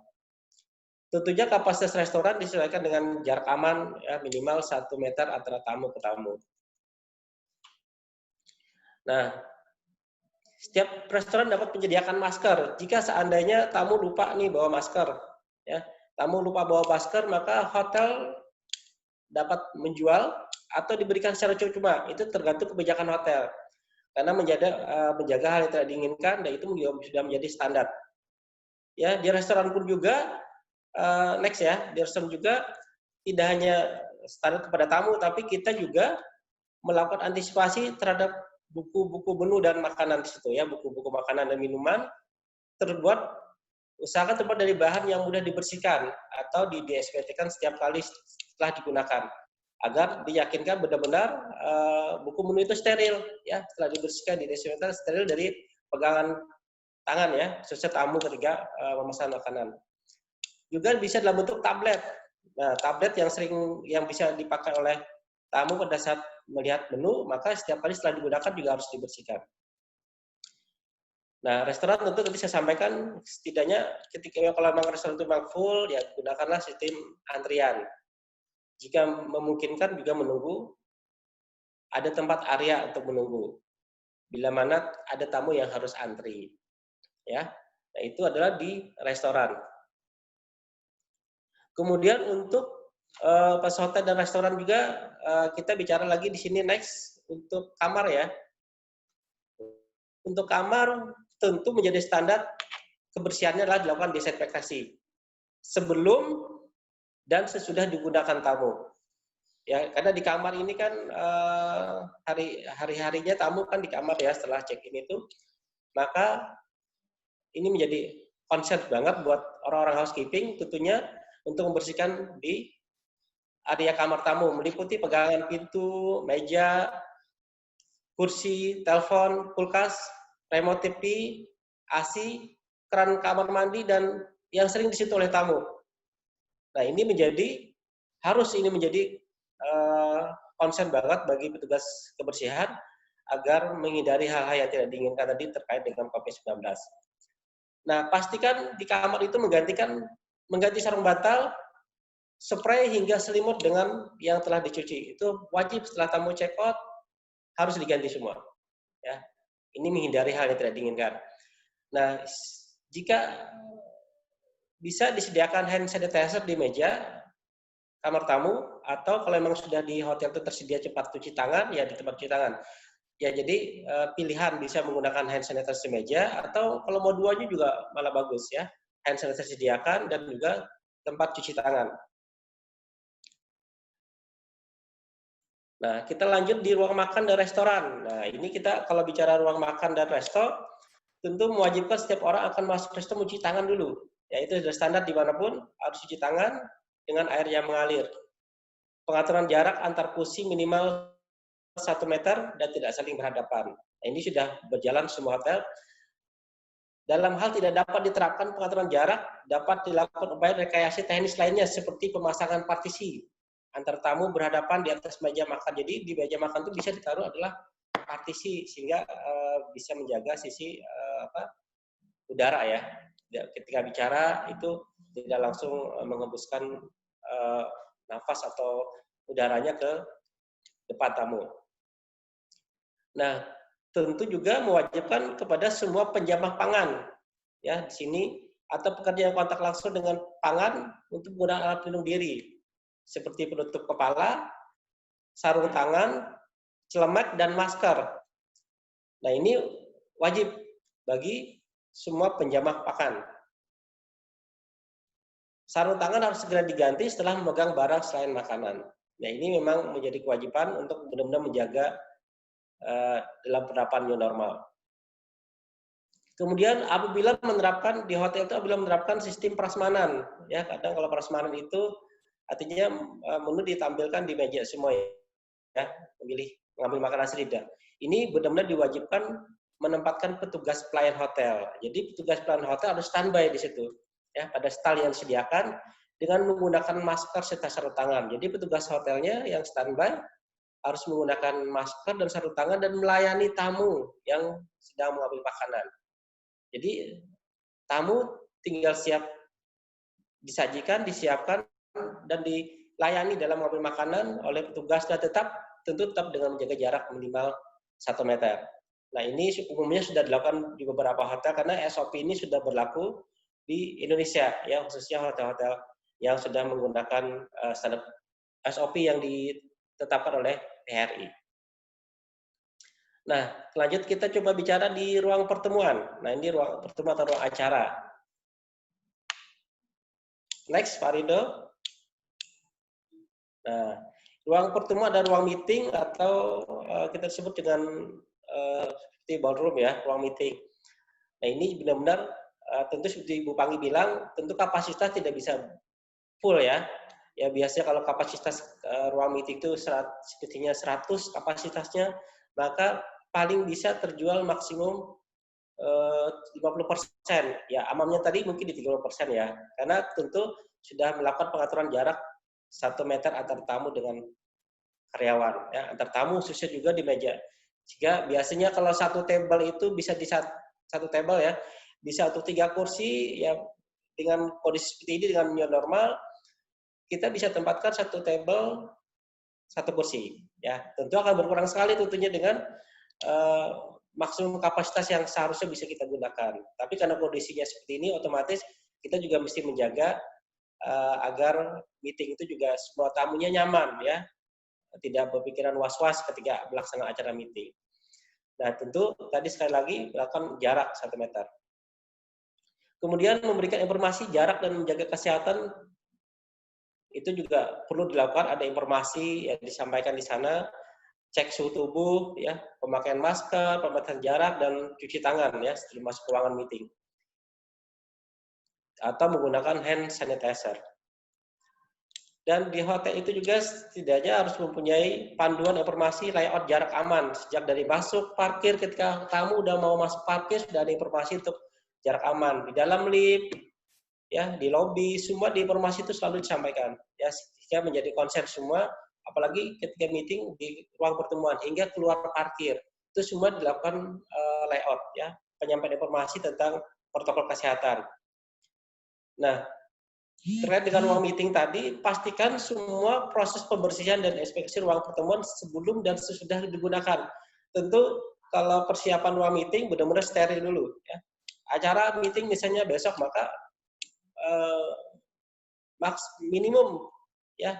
Tentunya kapasitas restoran disesuaikan dengan jarak aman ya, minimal 1 meter antara tamu ke tamu. Nah, setiap restoran dapat menyediakan masker. Jika seandainya tamu lupa nih bawa masker, ya, tamu lupa bawa masker, maka hotel dapat menjual atau diberikan secara cuma-cuma. Itu tergantung kebijakan hotel. Karena menjaga hal yang tidak diinginkan, dan itu sudah menjadi standar. Ya, di restoran pun juga, next ya, di restoran juga tidak hanya standar kepada tamu, tapi kita juga melakukan antisipasi terhadap buku-buku menu dan makanan di situ ya, buku-buku makanan dan minuman usahakan terbuat dari bahan yang mudah dibersihkan atau didesinfektan setiap kali setelah digunakan agar diyakinkan benar-benar buku menu itu steril ya, setelah dibersihkan didesinfektan steril dari pegangan tangan ya, khususnya tamu ketika memesan makanan. Juga bisa dalam bentuk tablet. Nah, tablet yang bisa dipakai oleh tamu pada saat melihat menu, maka setiap kali setelah digunakan juga harus dibersihkan. Nah, restoran tentu tadi saya sampaikan, setidaknya ketika kalau memang restoran itu memang full, ya gunakanlah sistem antrian. Jika memungkinkan juga menunggu, ada tempat area untuk menunggu. Bila mana ada tamu yang harus antri. Ya, nah itu adalah di restoran. Kemudian untuk pas hotel dan restoran juga kita bicara lagi di sini next untuk kamar ya. Untuk kamar tentu menjadi standar kebersihannya adalah dilakukan desinfeksi sebelum dan sesudah digunakan tamu. Ya, karena di kamar ini kan hari-harinya tamu kan di kamar ya setelah check-in itu, maka ini menjadi concern banget buat orang-orang housekeeping tentunya untuk membersihkan di area kamar tamu, meliputi pegangan pintu, meja, kursi, telepon, kulkas, remote TV, AC, keran kamar mandi, dan yang sering disentuh oleh tamu. Nah, ini harus menjadi concern banget bagi petugas kebersihan agar menghindari hal-hal yang tidak diinginkan tadi terkait dengan COVID-19. Nah, pastikan di kamar itu mengganti sarung bantal, spray hingga selimut dengan yang telah dicuci. Itu wajib setelah tamu check out harus diganti semua. Ya. Ini menghindari hal yang tidak diinginkan. Nah, jika bisa disediakan hand sanitizer di meja kamar tamu, atau kalau memang sudah di hotel itu tersedia cepat cuci tangan, ya di tempat cuci tangan. Ya, jadi pilihan bisa menggunakan hand sanitizer di meja, atau kalau mau duanya juga malah bagus ya. Hand sanitizer disediakan dan juga tempat cuci tangan. Nah, kita lanjut di ruang makan dan restoran. Nah, ini kita kalau bicara ruang makan dan resto, tentu mewajibkan setiap orang akan masuk resto mencuci tangan dulu. Ya, itu sudah standar dimanapun, harus cuci tangan dengan air yang mengalir. Pengaturan jarak antar kursi minimal 1 meter dan tidak saling berhadapan. Nah, ini sudah berjalan semua hotel. Dalam hal tidak dapat diterapkan pengaturan jarak, dapat dilakukan upaya rekayasa teknis lainnya seperti pemasangan partisi antar tamu berhadapan di atas meja makan. Jadi di meja makan itu bisa ditaruh adalah partisi sehingga bisa menjaga sisi udara ya. Ketika bicara itu tidak langsung mengembuskan nafas atau udaranya ke depan tamu. Nah, tentu juga mewajibkan kepada semua penjamah pangan ya di sini atau pekerja yang kontak langsung dengan pangan untuk menggunakan alat pelindung diri seperti penutup kepala, sarung tangan, celemek, dan masker. Nah, ini wajib bagi semua penjamah pakan. Sarung tangan harus segera diganti setelah memegang barang selain makanan. Nah, ini memang menjadi kewajiban untuk benar-benar menjaga dalam penerapan new normal. Kemudian apabila menerapkan di hotel itu menerapkan sistem prasmanan, ya kadang kalau prasmanan itu artinya menu ditampilkan di meja semua ya, mengambil makanan lidah. Ini benar-benar diwajibkan menempatkan petugas pelayan hotel. Jadi petugas pelayan hotel harus standby di situ ya pada stall yang disediakan dengan menggunakan masker serta sarung tangan. Jadi petugas hotelnya yang standby harus menggunakan masker dan sarung tangan dan melayani tamu yang sedang mengambil makanan. Jadi tamu tinggal siap disajikan, disiapkan dan dilayani dalam mengambil makanan oleh petugas dan tentu tetap dengan menjaga jarak minimal 1 meter. Nah, ini umumnya sudah dilakukan di beberapa hotel karena SOP ini sudah berlaku di Indonesia ya, khususnya hotel-hotel yang sudah menggunakan standar SOP yang ditetapkan oleh PHRI. Nah, lanjut kita coba bicara di ruang pertemuan. Nah, ini ruang pertemuan atau ruang acara. Next, Pak Rido. Nah, Ruang pertemuan ada ruang meeting atau kita sebut dengan seperti ballroom ya, ruang meeting. Nah ini benar-benar tentu seperti Ibu Panggi bilang, tentu kapasitas tidak bisa full ya. Ya biasanya kalau kapasitas ruang meeting itu sepertinya 100 kapasitasnya, maka paling bisa terjual maksimum 50%. Ya amamnya tadi mungkin di 30% ya. Karena tentu sudah melakukan pengaturan jarak 1 meter antar tamu dengan karyawan. Ya, antar tamu khususnya juga di meja. Jika biasanya kalau satu table itu bisa di satu table ya, bisa untuk 3 kursi ya, dengan kondisi seperti ini dengan new normal kita bisa tempatkan satu table, satu kursi. Ya, tentu akan berkurang sekali tentunya dengan maksimum kapasitas yang seharusnya bisa kita gunakan. Tapi karena kondisinya seperti ini, otomatis kita juga mesti menjaga agar meeting itu juga semua tamunya nyaman ya, tidak berpikiran was-was ketika melaksanakan acara meeting. Nah, tentu tadi sekali lagi melakukan jarak 1 meter. Kemudian memberikan informasi jarak dan menjaga kesehatan itu juga perlu dilakukan, ada informasi yang disampaikan di sana, cek suhu tubuh, ya, pemakaian masker, pembatasan jarak, dan cuci tangan ya sebelum masuk ruangan meeting. Atau menggunakan hand sanitizer. Dan di hotel itu juga setidaknya harus mempunyai panduan informasi layout jarak aman. Sejak dari masuk parkir, ketika tamu udah mau masuk parkir, sudah ada informasi untuk jarak aman. Di dalam lift, ya, di lobi, semua di informasi itu selalu disampaikan. Ya, sehingga menjadi konsep semua, apalagi ketika meeting di ruang pertemuan, hingga keluar parkir. Itu semua dilakukan layout, ya, penyampaian informasi tentang protokol kesehatan. Nah, terkait dengan ruang meeting tadi, pastikan semua proses pembersihan dan inspeksi ruang pertemuan sebelum dan sesudah digunakan. Tentu kalau persiapan ruang meeting benar-benar steril dulu. Ya. Acara meeting misalnya besok, maka maks minimum ya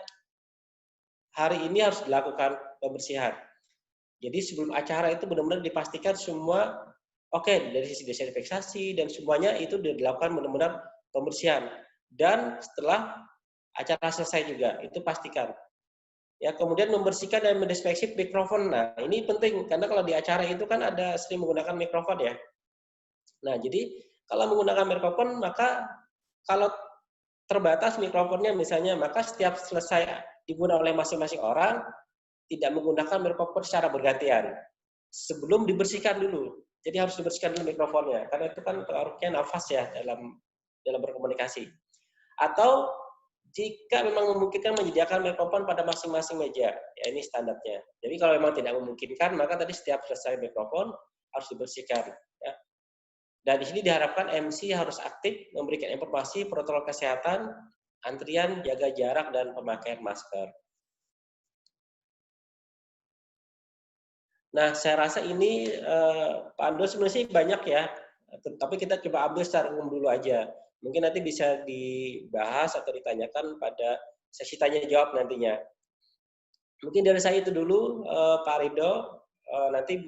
hari ini harus dilakukan pembersihan. Jadi sebelum acara itu benar-benar dipastikan semua oke, dari sisi desinfeksi dan semuanya itu dilakukan benar-benar pembersihan. Dan setelah acara selesai juga, itu pastikan. Ya, kemudian membersihkan dan mendesinfeksi mikrofon. Nah, ini penting karena kalau di acara itu kan ada sering menggunakan mikrofon ya. Nah, jadi kalau menggunakan mikrofon maka kalau terbatas mikrofonnya misalnya, maka setiap selesai digunakan oleh masing-masing orang tidak menggunakan mikrofon secara bergantian. Sebelum dibersihkan dulu. Jadi harus dibersihkan dulu mikrofonnya karena itu kan pengaruhnya nafas ya dalam berkomunikasi. Atau jika memang memungkinkan menyediakan mikrofon pada masing-masing meja, ya ini standarnya. Jadi kalau memang tidak memungkinkan, maka tadi setiap selesai mikrofon harus dibersihkan. Ya. Dan di sini diharapkan MC harus aktif memberikan informasi protokol kesehatan, antrian, jaga jarak, dan pemakaian masker. Nah, saya rasa ini Pak Ando sebenarnya banyak ya, tapi kita coba ambil secara umum dulu aja. Mungkin nanti bisa dibahas atau ditanyakan pada sesi tanya jawab nantinya. Mungkin dari saya itu dulu, Pak Ridho, nanti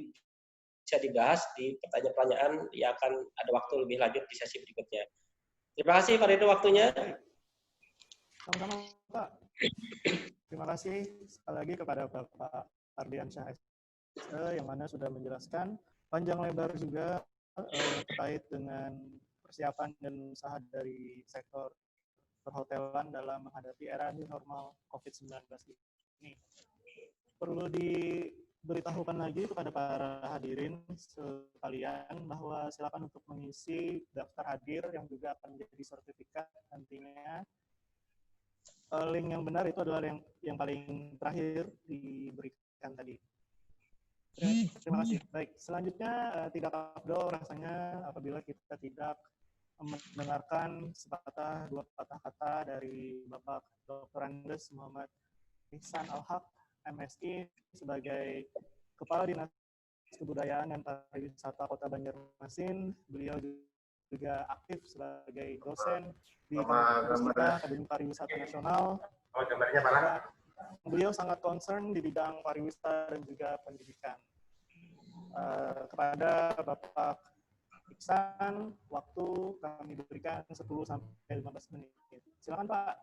bisa dibahas di pertanyaan-pertanyaan yang akan ada waktu lebih lanjut di sesi berikutnya. Terima kasih Pak Ridho waktunya. Sama-sama Pak. Terima kasih sekali lagi kepada Bapak Ardiansyah yang mana sudah menjelaskan panjang lebar juga terkait dengan persiapan dan usaha dari sektor perhotelan dalam menghadapi era new normal COVID-19 ini. Perlu diberitahukan lagi kepada para hadirin sekalian bahwa silakan untuk mengisi daftar hadir yang juga akan menjadi sertifikat nantinya. Link yang benar itu adalah yang paling terakhir diberikan tadi. Terima kasih. Baik, selanjutnya tidak afdol rasanya apabila kita tidak mendengarkan sepatah dua patah kata dari Bapak Dr. Andes Muhammad Ihsan Al-Haq, MSI, sebagai Kepala Dinas Kebudayaan dan Pariwisata Kota Banjarmasin. Beliau juga aktif sebagai dosen di kampus kita, Akademi Pariwisata Nasional. Gambarnya mana? Beliau sangat concern di bidang pariwisata dan juga pendidikan. Kepada Bapak Ihsan, waktu kami berikan 10-15 menit. Silakan Pak.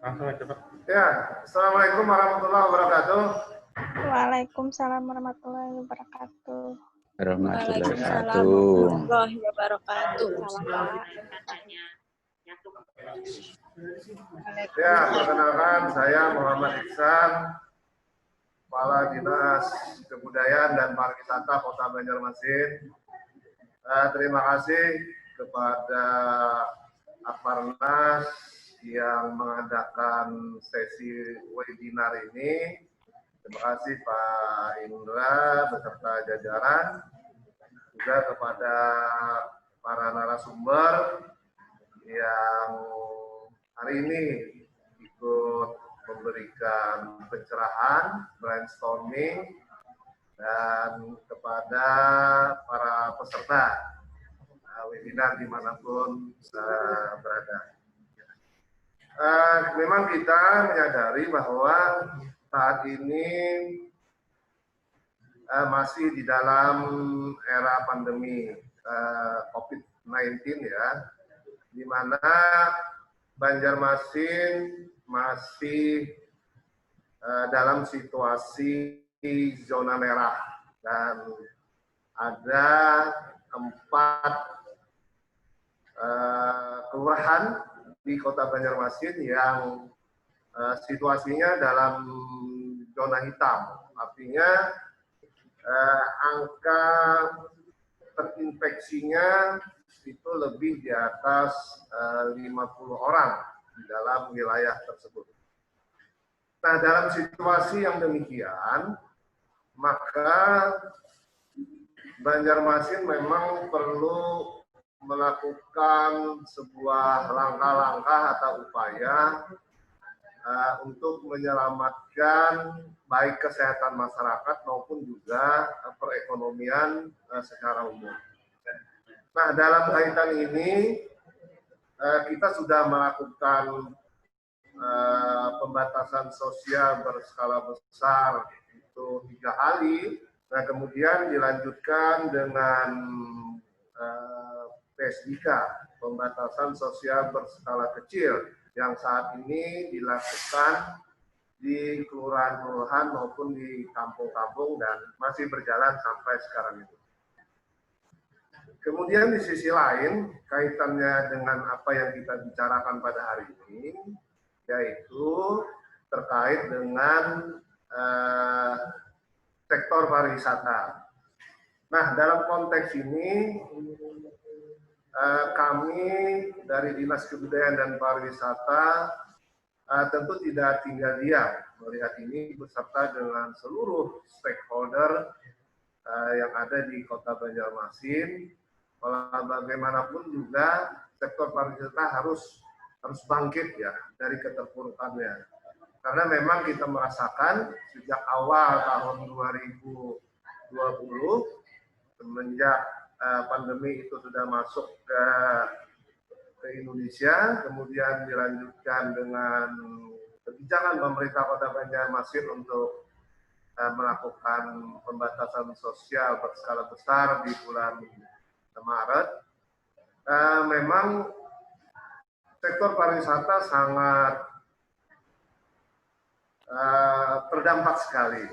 Langsung aja, Pak. Ya, Assalamualaikum warahmatullahi wabarakatuh. Waalaikumsalam warahmatullahi wabarakatuh. Warahmatullahi Waalaikumsalam wabarakatuh. warahmatullahi wabarakatuh. Salam, Pak. Ya, perkenalkan saya Muhammad Iksan, Kepala Dinas Kebudayaan dan Pariwisata Kota Banjarmasin. Terima kasih kepada Aparnas yang mengadakan sesi webinar ini. Terima kasih Pak Indra beserta jajaran, juga kepada para narasumber yang hari ini ikut memberikan pencerahan, brainstorming, dan kepada para peserta webinar dimanapun berada. Memang kita menyadari bahwa saat ini masih di dalam era pandemi COVID-19 ya, di mana Banjarmasin masih dalam situasi zona merah dan ada 4 kelurahan di Kota Banjarmasin yang situasinya dalam zona hitam. Artinya angka terinfeksinya itu lebih di atas 50 orang di dalam wilayah tersebut. Nah, dalam situasi yang demikian, maka Banjarmasin memang perlu melakukan sebuah langkah-langkah atau upaya untuk menyelamatkan baik kesehatan masyarakat maupun juga perekonomian secara umum. Nah, dalam kaitan ini kita sudah melakukan pembatasan sosial berskala besar itu 3 kali. Nah, kemudian dilanjutkan dengan PSBK, pembatasan sosial berskala kecil, yang saat ini dilakukan di kelurahan-kelurahan maupun di kampung-kampung dan masih berjalan sampai sekarang itu. Kemudian di sisi lain, kaitannya dengan apa yang kita bicarakan pada hari ini, yaitu terkait dengan sektor pariwisata. Nah, dalam konteks ini, kami dari Dinas Kebudayaan dan Pariwisata tentu tidak tinggal diam melihat ini beserta dengan seluruh stakeholder yang ada di Kota Banjarmasin. Bagaimanapun juga sektor pariwisata harus bangkit ya dari keterpurukannya. Karena memang kita merasakan sejak awal tahun 2020 semenjak pandemi itu sudah masuk ke Indonesia, kemudian dilanjutkan dengan kebijakan pemerintah Kota Banjarmasin untuk melakukan pembatasan sosial berskala besar di bulan Maret. Memang sektor pariwisata sangat terdampak sekali.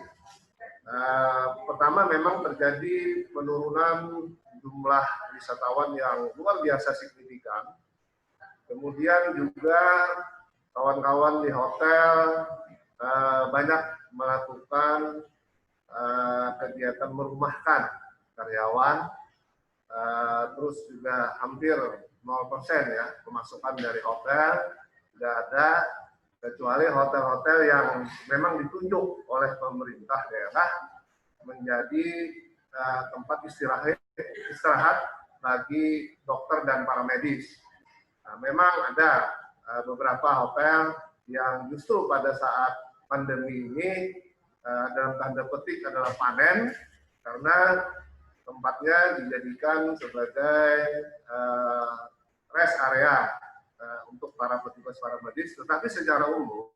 Pertama, memang terjadi penurunan jumlah wisatawan yang luar biasa signifikan. Kemudian juga kawan-kawan di hotel banyak melakukan kegiatan merumahkan karyawan, terus juga hampir 0% ya pemasukan dari hotel, tidak ada, kecuali hotel-hotel yang memang ditunjuk oleh pemerintah daerah menjadi tempat istirahat bagi dokter dan para medis. Nah, memang ada beberapa hotel yang justru pada saat pandemi ini dalam tanda petik adalah panen, karena tempatnya dijadikan sebagai rest area untuk para petugas para medis. Tetapi secara umum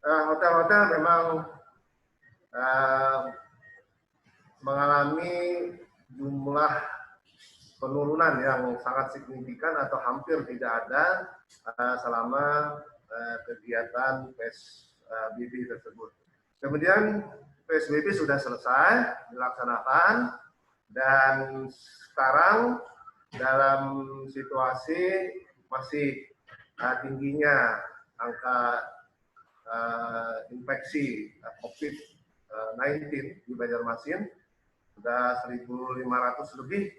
hotel-hotel memang mengalami jumlah penurunan yang sangat signifikan atau hampir tidak ada selama kegiatan PSBB tersebut. Kemudian PSBB sudah selesai dilaksanakan dan sekarang dalam situasi masih tingginya angka infeksi COVID-19 di Banjarmasin, sudah 1.500 lebih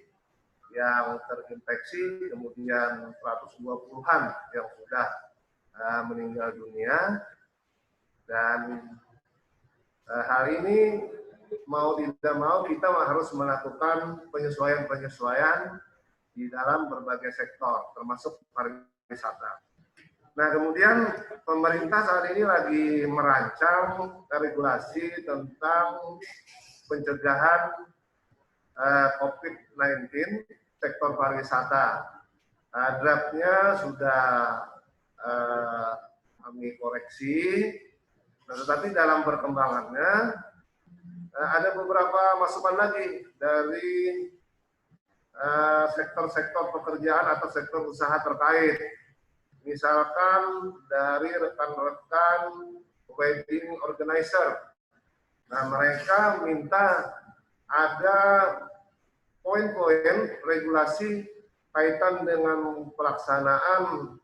yang terinfeksi, kemudian 120-an yang sudah meninggal dunia. Dan hal ini mau tidak mau kita harus melakukan penyesuaian-penyesuaian di dalam berbagai sektor, termasuk pariwisata. Nah, kemudian pemerintah saat ini lagi merancang regulasi tentang pencegahan COVID-19 sektor pariwisata. Draftnya sudah kami koreksi, tetapi dalam perkembangannya ada beberapa masukan lagi dari sektor-sektor pekerjaan atau sektor usaha terkait. Misalkan dari rekan-rekan wedding organizer. Nah, mereka minta ada poin-poin regulasi kaitan dengan pelaksanaan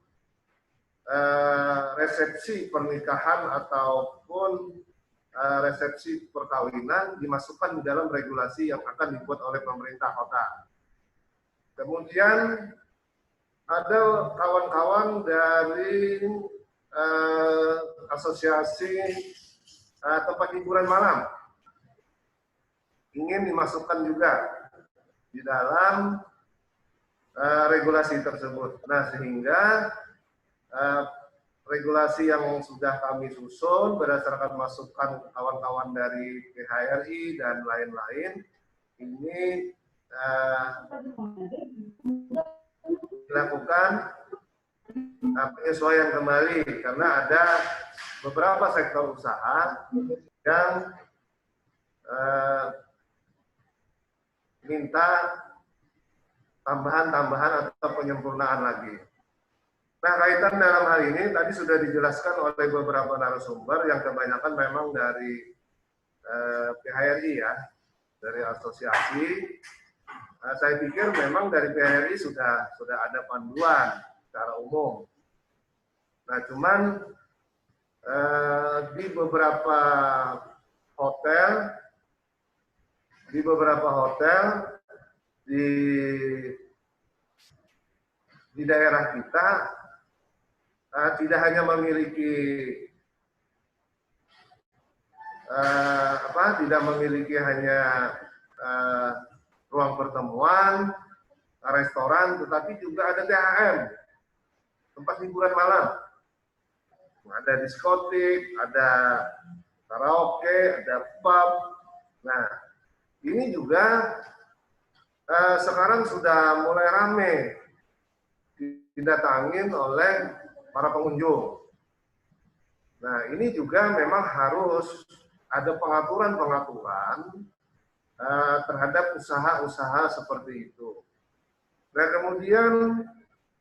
resepsi pernikahan ataupun resepsi perkawinan dimasukkan di dalam regulasi yang akan dibuat oleh pemerintah kota. Kemudian ada kawan-kawan dari asosiasi tempat hiburan malam ingin dimasukkan juga di dalam regulasi tersebut. Nah, sehingga regulasi yang sudah kami susun berdasarkan masukan kawan-kawan dari PHRI dan lain-lain ini dilakukan penyesuaian kembali karena ada beberapa sektor usaha yang minta tambahan-tambahan atau penyempurnaan lagi. Nah, kaitan dalam hal ini tadi sudah dijelaskan oleh beberapa narasumber yang kebanyakan memang dari PHRI ya, dari asosiasi. Saya pikir memang dari PHRI sudah ada panduan secara umum. Nah, cuman di beberapa hotel di daerah kita tidak hanya memiliki tidak memiliki hanya ruang pertemuan, restoran, tetapi juga ada THM, tempat hiburan malam. Ada diskotik, ada karaoke, ada pub. Nah, ini juga sekarang sudah mulai ramai didatangin oleh para pengunjung. Nah, ini juga memang harus ada pengaturan-pengaturan terhadap usaha-usaha seperti itu. Nah, kemudian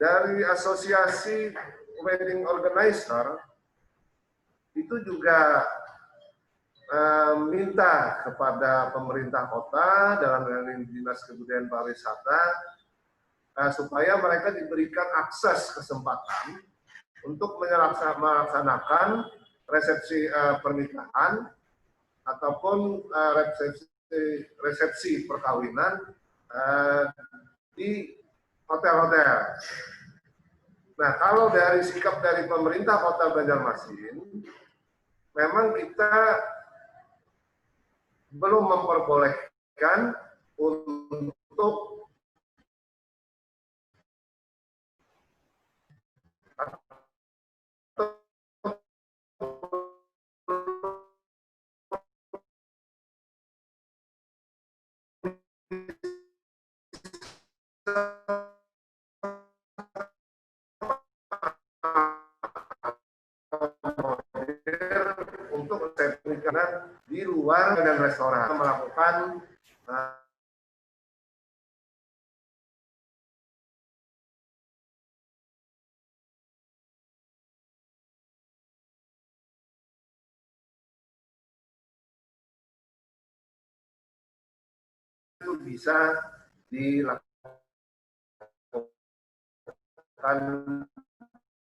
dari asosiasi wedding organizer itu juga minta kepada pemerintah kota dalam hal ini Dinas Kebudayaan Pariwisata supaya mereka diberikan akses kesempatan untuk melaksanakan resepsi pernikahan ataupun resepsi perkawinan di hotel-hotel. Nah, kalau dari sikap dari pemerintah Kota Banjarmasin, memang kita belum memperbolehkan untuk untuk pernikahan di luar dan restoran melakukan itu bisa dilakukan